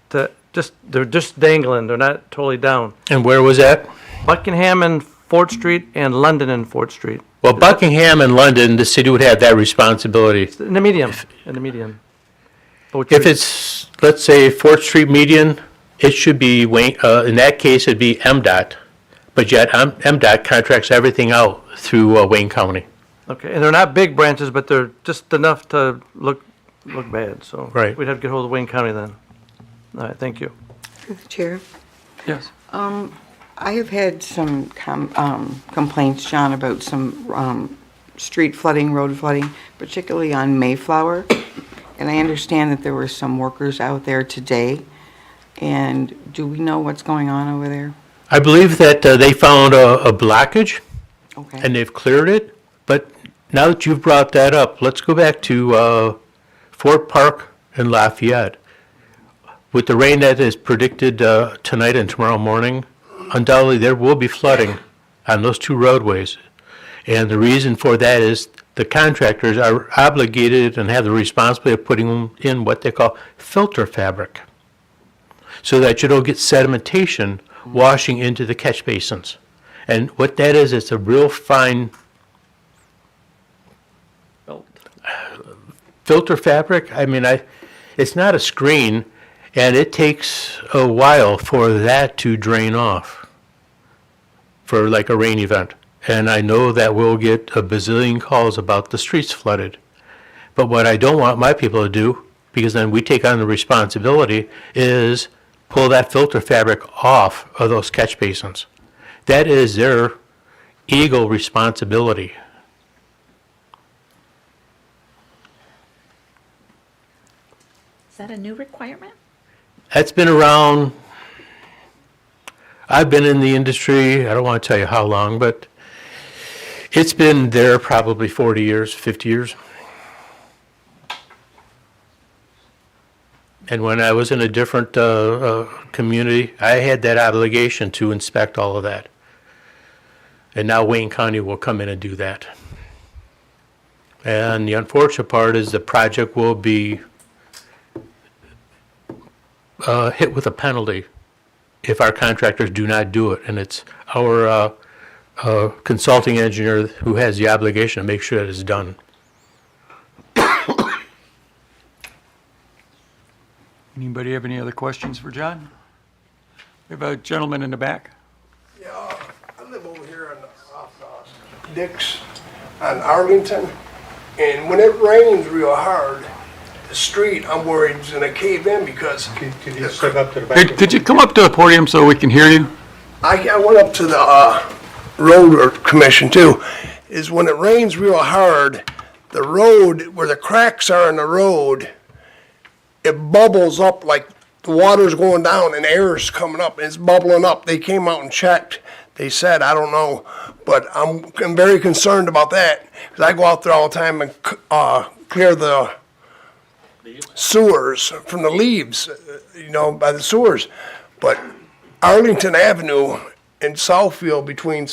they're just dangling, they're not totally down. And where was that? Buckingham and Fort Street and London and Fort Street. Well, Buckingham and London, the city would have that responsibility. In the median. Both If streets. it's, let's say, 4th Street median, it should be Wayne, in that case, it'd be MDOT. But yet, MDOT contracts everything out through Wayne County. Okay, and they're not big branches, but they're just enough to look bad, so. Right. We'd have to get hold of Wayne County then. All right, thank you. Through the chair. Yes. I have had some complaints, John, about some street flooding, road flooding, particularly on Mayflower. And I understand that there were some workers out there today. And do we know what's going on over there? I believe that they found a blockage, Okay. and they've cleared it. But now that you've brought that up, let's go back to Fort Park and Lafayette. With the rain that is predicted tonight and tomorrow morning, undoubtedly there will be flooding on those 2 roadways. And the reason for that is the contractors are obligated and have the responsibility of putting in what they call filter fabric, so that you don't get sedimentation washing into the catch basins. And what that is, it's a real fine filter fabric. I mean, it's not a screen, and it takes a while for that to drain off. for like a rain event. And I know that we'll get a bazillion calls about the streets flooded. But what I don't want my people to do, because then we take on the responsibility, is pull that filter fabric off of those catch basins. That is their ego responsibility. Is that a new requirement? That's been around, I've been in the industry, I don't want to tell you how long, but it's been there probably 40 years, 50 years. And when I was in a different community, I had that obligation to inspect all of that. And now Wayne County will come in and do that. And the unfortunate part is the project will be hit with a penalty if our contractors do not do it. And it's our consulting engineer who has the obligation to make sure that it's done. Anybody have any other questions for John? We have a gentleman in the back. Yeah, I live over here off Dix on Arlington, and when it rains real hard, the street, I'm worried is gonna cave in because. Could you step up to the Hey, could you come up to the podium so we can hear you? I went up to the road commission too, is when it rains real hard, the road, where the cracks are in the road, it bubbles up like the water's going down and air's coming up, and it's bubbling up. They came out and checked. They said, I don't know, but I'm very concerned about that, because I go out there all the time and clear the sewers from the leaves, by the sewers. But Arlington Avenue in Southfield, between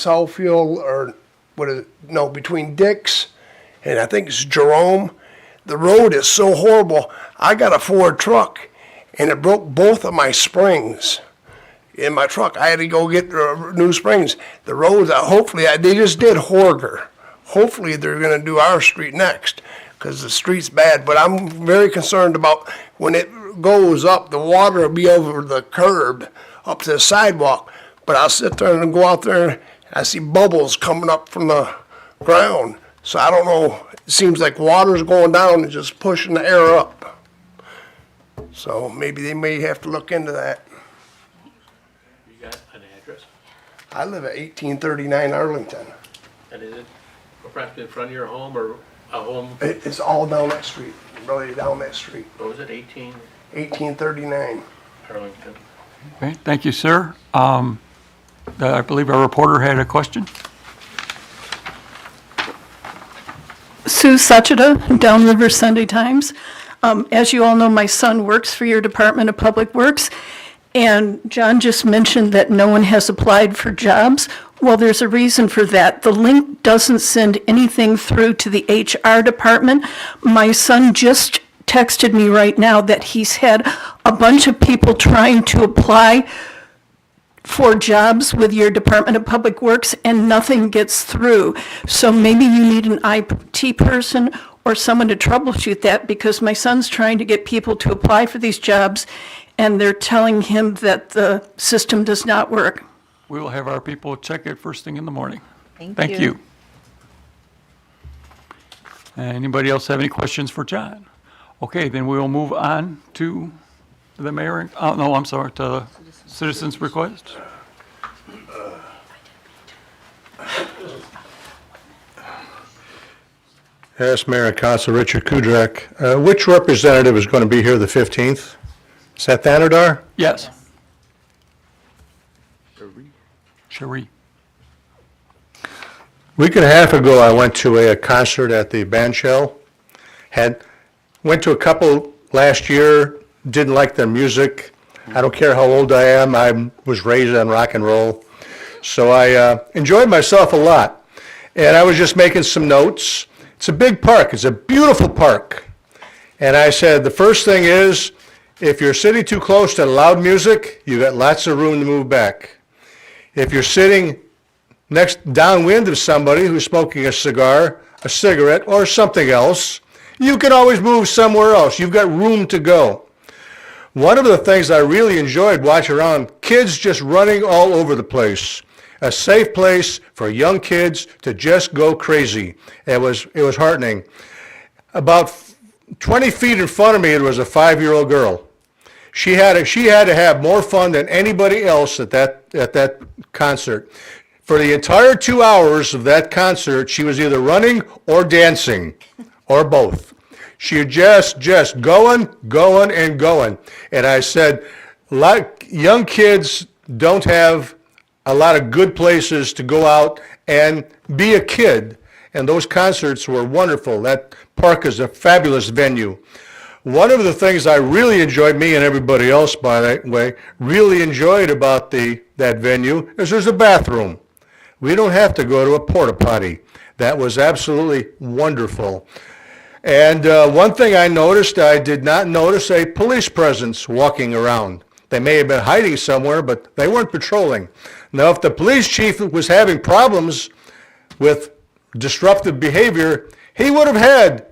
Dix and I think it's Jerome, the road is so horrible. I got a Ford truck, and it broke both of my springs in my truck. I had to go get new springs. The roads, they just did Horger. Hopefully they're going to do our street next, because the street's bad. But I'm very concerned about when it goes up, the water will be over the curb up to the sidewalk. But I'll sit there and go out there, and I see bubbles coming up from the ground. So I don't know. It seems like water's going down and just pushing the air up. So maybe they may have to look into that. You got an address? I live at 1839 Arlington. And is it approximately in front of your home or a home? It's all down that street, really down that street. What was it, 1839. Arlington? Okay, thank you, sir. I believe our reporter had a question. Sue Sacheta, Downriver Sunday Times. As you all know, my son works for your Department of Public Works, and John just mentioned that no one has applied for jobs. Well, there's a reason for that. The link doesn't send anything through to the HR department. My son just texted me right now that he's had a bunch of people trying to apply for jobs with your Department of Public Works, and nothing gets through. So maybe you need an IT person or someone to troubleshoot that, because my son's trying to get people to apply for these jobs, and they're telling him that the system does not work. We will have our people check it first thing in the morning. Thank you. Anybody else have any questions for John? Okay, then we will move on to the mayor, to citizens' request. Yes, Mayor and Council, Richard Kudrak. Which representative is going to be here the 15th? Is that Thanadar? Yes. Cherie. Week and a half ago, I went to a concert at the band shell. Went to a couple last year, didn't like their music. I don't care how old I am, I was raised on rock and roll. So I enjoyed myself a lot. And I was just making some notes. It's a big park, it's a beautiful park. And I said, the first thing is, if you're sitting too close to loud music, you got lots of room to move back. If you're sitting downwind of somebody who's smoking a cigar, a cigarette, or something else, you can always move somewhere else. You've got room to go. One of the things I really enjoyed watching around, kids just running all over the place. a safe place for young kids to just go crazy. It was heartening. About 20 feet in front of me, there was a 5-year-old girl. She had to have more fun than anybody else at that concert. For the entire 2 hours of that concert, she was either running or dancing, or both. She was just going, and going. And I said, young kids don't have a lot of good places to go out and be a kid. And those concerts were wonderful. That park is a fabulous venue. One of the things I really enjoyed, me and everybody else, by the way, really enjoyed about that venue is there's a bathroom. We don't have to go to a porta potty. That was absolutely wonderful. And one thing I noticed, I did not notice a police presence walking around. They may have been hiding somewhere, but they weren't patrolling. Now, if the police chief was having problems with disruptive behavior, he would have had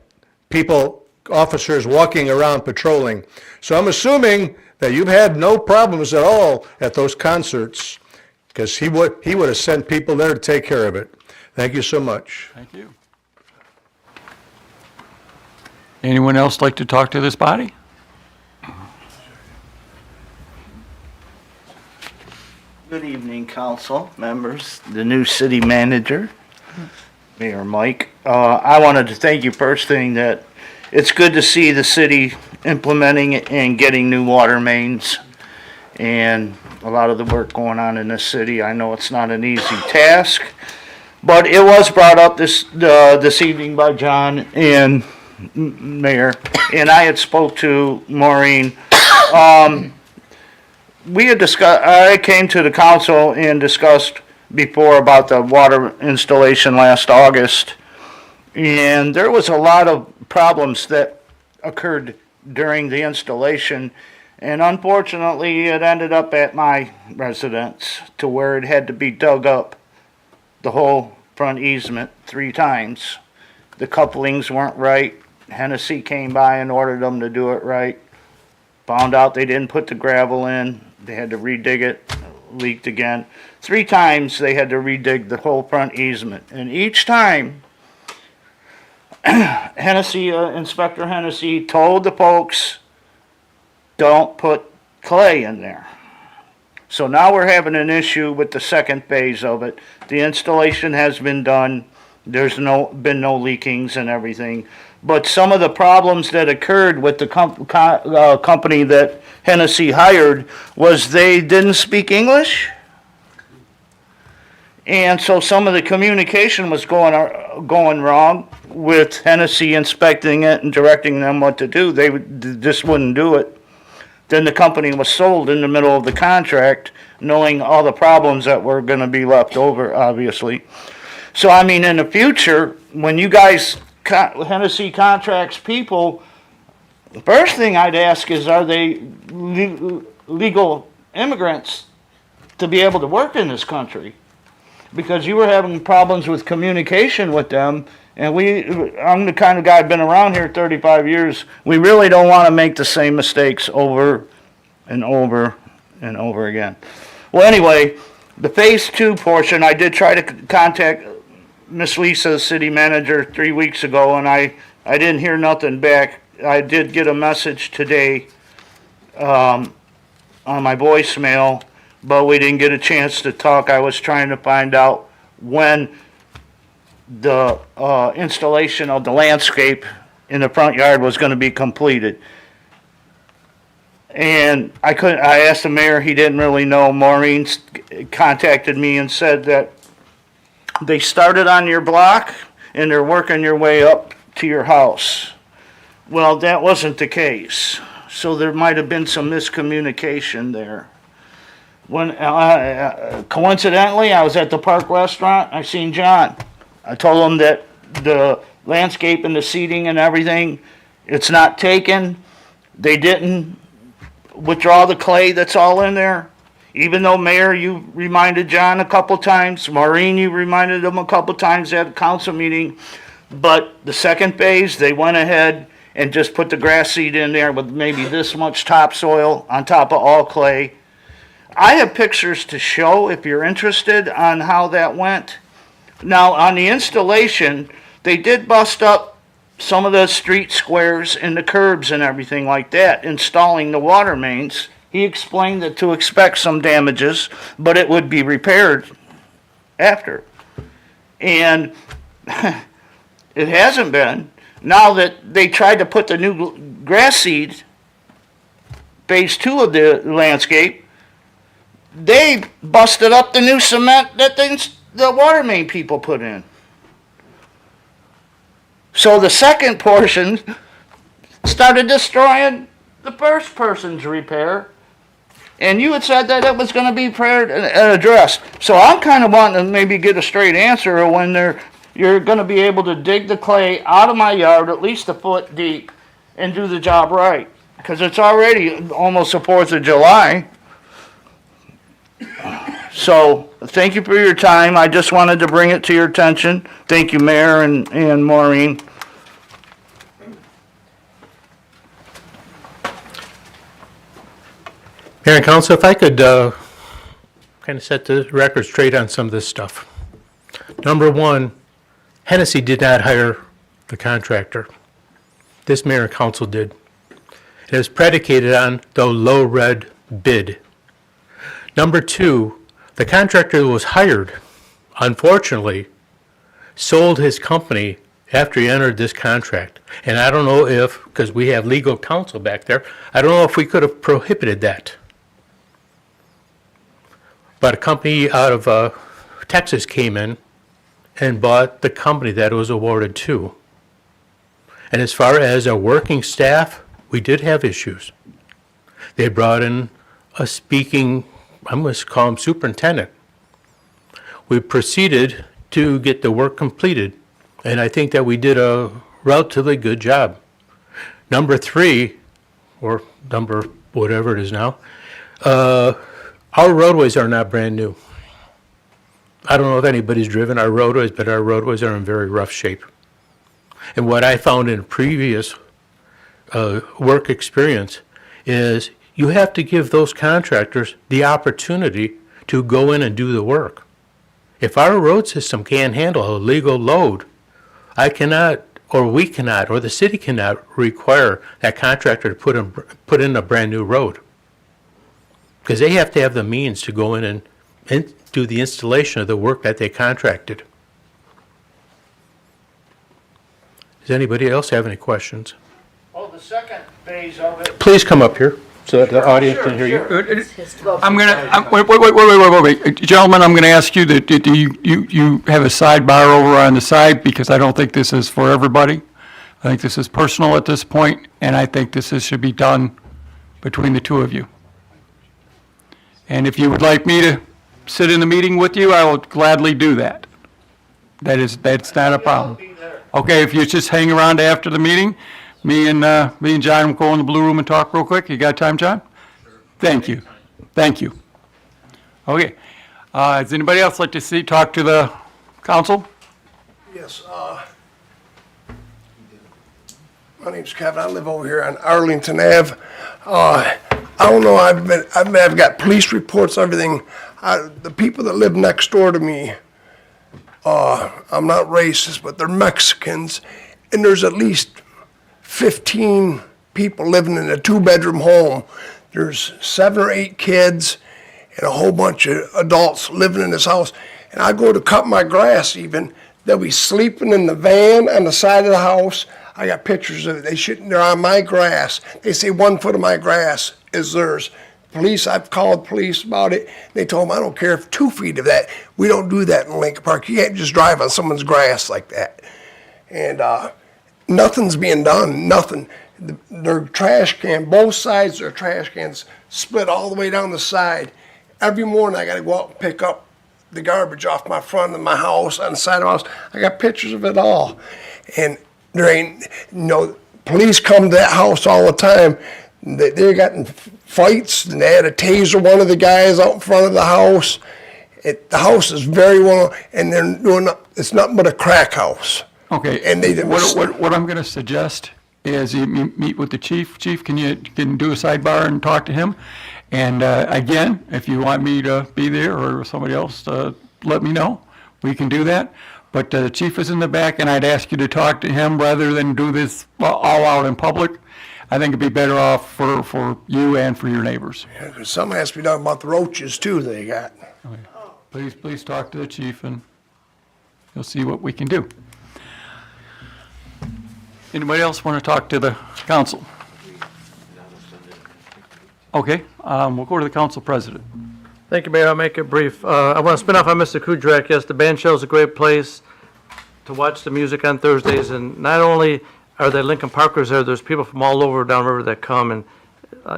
officers walking around patrolling. So I'm assuming that you've had no problems at all at those concerts, because he would have sent people there to take care of it. Thank you so much. Thank you. Anyone else like to talk to this body? Good evening, council members, the new city manager, Mayor Mike. I wanted to thank you first thing that it's good to see the city implementing and getting new water mains and a lot of the work going on in this city. I know it's not an easy task, but it was brought up this evening by John and Mayor, and I had spoke to Maureen. We had discussed, I came to the council and discussed before about the water installation last August, and there was a lot of problems that occurred during the installation, and unfortunately it ended up at my residence to where it had to be dug up, the whole front easement 3 times. The couplings weren't right. Hennessy came by and ordered them to do it right. Found out they didn't put the gravel in. They had to redig it, leaked again. 3 times they had to redig the whole front easement. And each time, Hennessy, Inspector Hennessy told the folks, don't put clay in there. So now we're having an issue with the second phase of it. The installation has been done. There's been no leakings and everything. But some of the problems that occurred with the company that Hennessy hired was they didn't speak English. And so some of the communication was going wrong with Hennessy inspecting it and directing them what to do. They just wouldn't do it. Then the company was sold in the middle of the contract, knowing all the problems that were going to be left over, obviously. So, I mean, in the future, when you guys, Hennessy contracts people, the first thing I'd ask is, are they legal immigrants to be able to work in this country? Because you were having problems with communication with them, and I'm the kind of guy, I've been around here 35 years, we really don't want to make the same mistakes over and over and over again. Well, anyway, the phase 2 portion, I did try to contact Miss Lisa, city manager, 3 weeks ago, and I didn't hear nothing back. I did get a message today on my voicemail, but we didn't get a chance to talk. I was trying to find out when the installation of the landscape in the front yard was going to be completed. And I asked the mayor, he didn't really know. Maureen contacted me and said that they started on your block and they're working your way up to your house. Well, that wasn't the case. So there might have been some miscommunication there. When coincidentally, I was at the Park Restaurant, I seen John. I told him that the landscape and the seating and everything, it's not taken. They didn't withdraw the clay that's all in there. Even though, Mayor, you reminded John a couple times, Maureen, you reminded him a couple times at the council meeting, but the second phase, they went ahead and just put the grass seed in there with maybe this much topsoil on top of all clay. I have pictures to show if you're interested on how that went. Now, on the installation, they did bust up some of the street squares and the curbs and everything like that, installing the water mains. He explained that to expect some damages, but it would be repaired after. And it hasn't been. Now that they tried to put the new grass seed, phase 2 of the landscape, they busted up the new cement that the water main people put in. So the second portion started destroying the first person's repair. And you had said that it was gonna be repaired and addressed. So I'm kind of wanting to maybe get a straight answer of when you're gonna be able to dig the clay out of my yard at least a foot deep and do the job right. Because it's already almost the 4th of July. So, thank you for your time. I just wanted to bring it to your attention. Thank you, Mayor and Maureen. Mayor and Council, if I could kind of set the record straight on some of this stuff. Number one, Hennessy did not hire the contractor. This Mayor and Council did. It is predicated on the low red bid. Number two, the contractor that was hired, unfortunately, sold his company after he entered this contract. And I don't know if, because we have legal counsel back there, I don't know if we could have prohibited that. But a company out of Texas came in and bought the company that it was awarded to. And as far as our working staff, we did have issues. They brought in a speaking, I'm going to call him superintendent. We proceeded to get the work completed, and I think that we did a relatively good job. Number three, or number whatever it is now, our roadways are not brand new. I don't know if anybody's driven our roadways, but our roadways are in very rough shape. And what I found in previous work experience is you have to give those contractors the opportunity to go in and do the work. If our road system can't handle a legal load, I cannot, or we cannot, or the city cannot require that contractor to put in a brand new road. Because they have to have the means to go in and do the installation of the work that they contracted. Does anybody else have any questions? Oh, the second phase of it. Please come up here so that the audience can hear you. Wait. Gentlemen, I'm gonna ask you that, do you have a sidebar over on the side? Because I don't think this is for everybody. I think this is personal at this point, and I think should be done between the two of you. And if you would like me to sit in the meeting with you, I will gladly do that. That's not a problem. Okay, if you just hang around after the meeting, me and John will go in the blue room and talk real quick. You got time, John? Thank you. Okay. Does anybody else like to talk to the council? Yes, my name's Kevin. I live over here on Arlington Ave. I don't know, I've got police reports, everything. The people that live next door to me, I'm not racist, but they're Mexicans, and there's at least 15 people living in a 2-bedroom home. There's 7 or 8 kids and a whole bunch of adults living in this house. And I go to cut my grass even, they'll be sleeping in the van on the side of the house. I got pictures of it. They're on my grass. They say 1 foot of my grass is theirs. Police, I've called police about it. They told them, I don't care if 2 feet of that. We don't do that in Lincoln Park. You can't just drive on someone's grass like that. And nothing's being done, nothing. Their trash can, both sides, their trash cans split all the way down the side. Every morning I gotta go out and pick up the garbage off my front of my house, on the side of my house. I got pictures of it all. And there ain't, police come to that house all the time. They got in fights, and they had to taser one of the guys out in front of the house. The house is very well, and they're doing, it's nothing but a crack house. Okay, And they what I'm gonna suggest is you meet with the chief. Chief, can you do a sidebar and talk to him? And again, if you want me to be there or somebody else, let me know. We can do that. But the chief is in the back, and I'd ask you to talk to him rather than do this all out in public. I think it'd be better off for you and for your neighbors. Yeah, 'cause something has to be done about the roaches too they got. Please talk to the chief, and you'll see what we can do. Anybody else want to talk to the council? Okay, we'll go to the council president. Thank you, Mayor. I'll make it brief. I want to spin off on Mr. Kudrak. Yes, the band shell is a great place to watch the music on Thursdays, and not only are there Lincoln Parkers there, there's people from all over downriver that come, and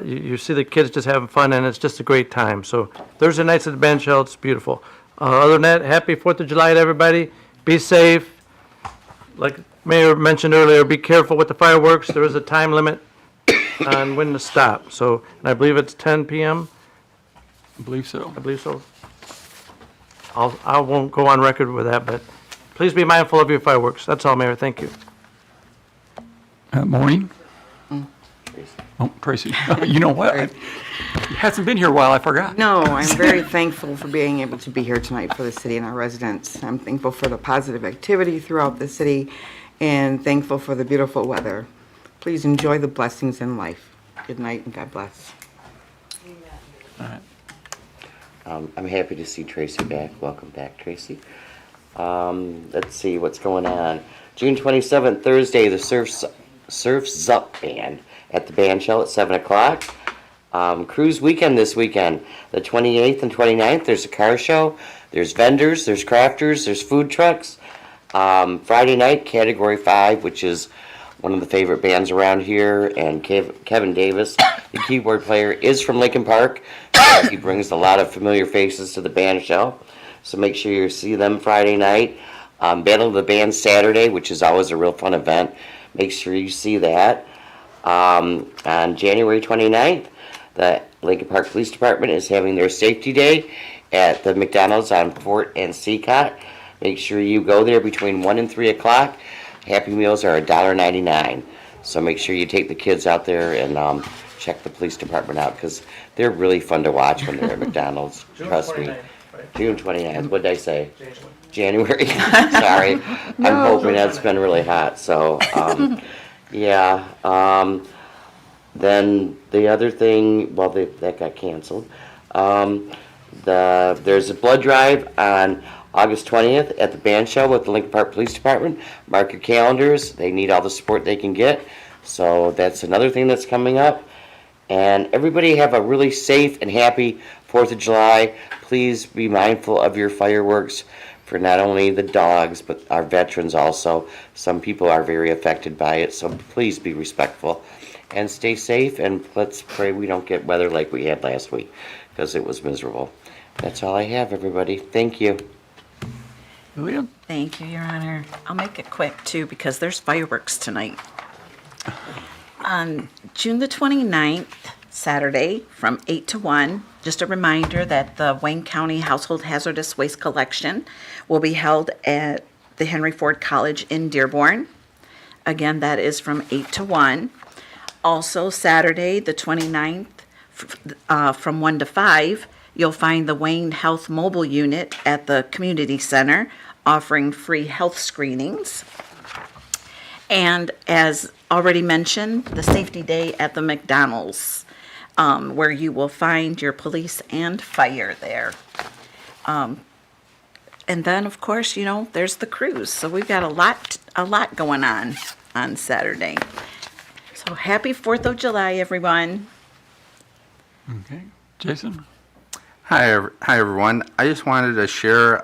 you see the kids just having fun, and it's just a great time. So Thursday nights at the band shell, it's beautiful. Other than that, happy 4th of July to everybody. Be safe. Like Mayor mentioned earlier, be careful with the fireworks. There is a time limit on when to stop. So, and I believe it's 10 p.m. I believe so. I believe so. I won't go on record with that, but please be mindful of your fireworks. That's all, Mayor. Thank you. Maureen? Oh, Tracy. You know what? He hasn't been here a while. I forgot. No, I'm very thankful for being able to be here tonight for the city and our residents. I'm thankful for the positive activity throughout the city and thankful for the beautiful weather. Please enjoy the blessings in life. Good night and God bless. I'm happy to see Tracy back. Welcome back, Tracy. Let's see what's going on. June 27th, Thursday, the Surf's Up Band at the band shell at 7 o'clock. Cruise weekend this weekend, the 28th and 29th, there's a car show, there's vendors, there's crafters, there's food trucks. Friday night, Category 5, which is one of the favorite bands around here, and Kevin Davis, the keyboard player, is from Lincoln Park. He brings a lot of familiar faces to the band shell, so make sure you see them Friday night. Battle of the Bands Saturday, which is always a real fun event. Make sure you see that. On January 29th, the Lincoln Park Police Department is having their safety day at the McDonald's on Fort and Seacott. Make sure you go there between 1 and 3 o'clock. Happy Meals are $1.99. So make sure you take the kids out there and check the police department out, because they're really fun to watch when they're at McDonald's. Trust me. June 29th. What did I say? January. Sorry. I'm hoping that's been really hot. So, yeah. Then the other thing, well, that got canceled. There's a blood drive on August 20th at the band shell with the Lincoln Park Police Department. Mark your calendars. They need all the support they can get. So that's another thing that's coming up. And everybody have a really safe and happy 4th of July. Please be mindful of your fireworks for not only the dogs, but our veterans also. Some people are very affected by it, so please be respectful and stay safe, and let's pray we don't get weather like we had last week, because it was miserable. That's all I have, everybody. Thank you. Lillian? Thank you, Your Honor. I'll make it quick, too, because there's fireworks tonight. On June the 29th, Saturday, from 8 to 1, just a reminder that the Wayne County Household Hazardous Waste Collection will be held at the Henry Ford College in Dearborn. Again, that is from 8 to 1. Also, Saturday, the 29th, from 1 to 5, you'll find the Wayne Health Mobile Unit at the Community Center offering free health screenings. And as already mentioned, the Safety Day at the McDonald's, where you will find your police and fire there. And then, of course, you know, there's the cruise. So we've got a lot going on Saturday. So happy 4th of July, everyone. Okay. Jason? Hi, everyone. I just wanted to share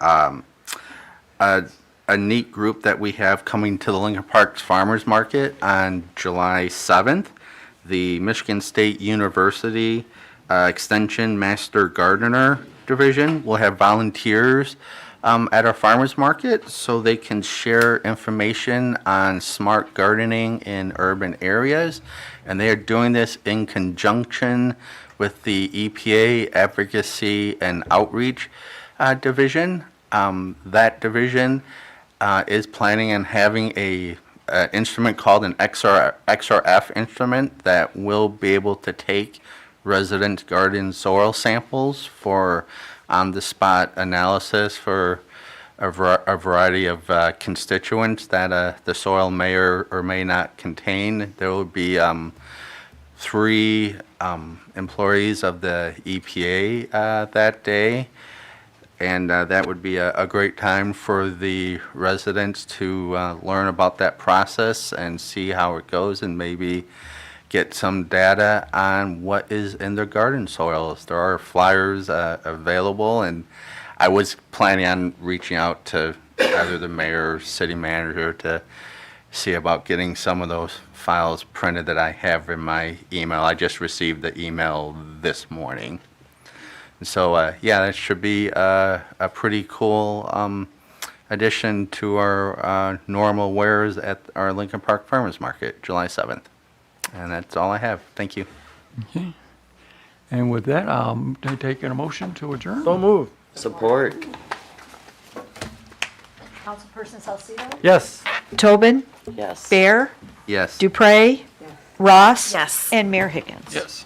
a neat group that we have coming to the Lincoln Park Farmers Market on July 7th. The Michigan State University Extension Master Gardener Division will have volunteers at our farmers market so they can share information on smart gardening in urban areas. And they are doing this in conjunction with the EPA Advocacy and Outreach Division. That division is planning on having a instrument called an XRF instrument that will be able to take resident garden soil samples for on-the-spot analysis for a variety of constituents that the soil may or may not contain. There will be 3 employees of the EPA that day, and that would be a great time for the residents to learn about that process and see how it goes, and maybe get some data on what is in their garden soils. There are flyers available, and I was planning on reaching out to either the mayor or city manager to see about getting some of those files printed that I have in my email. I just received the email this morning. So, yeah, that should be a pretty cool addition to our normal wares at our Lincoln Park Farmers Market, July 7th. And that's all I have. Thank you. Okay. And with that, taking a motion to adjourn? So move. Support. Councilperson Salcido? Yes. Tobin? Yes. Bear? Yes. Dupre? Ross? Yes. And Mayor Higgins? Yes.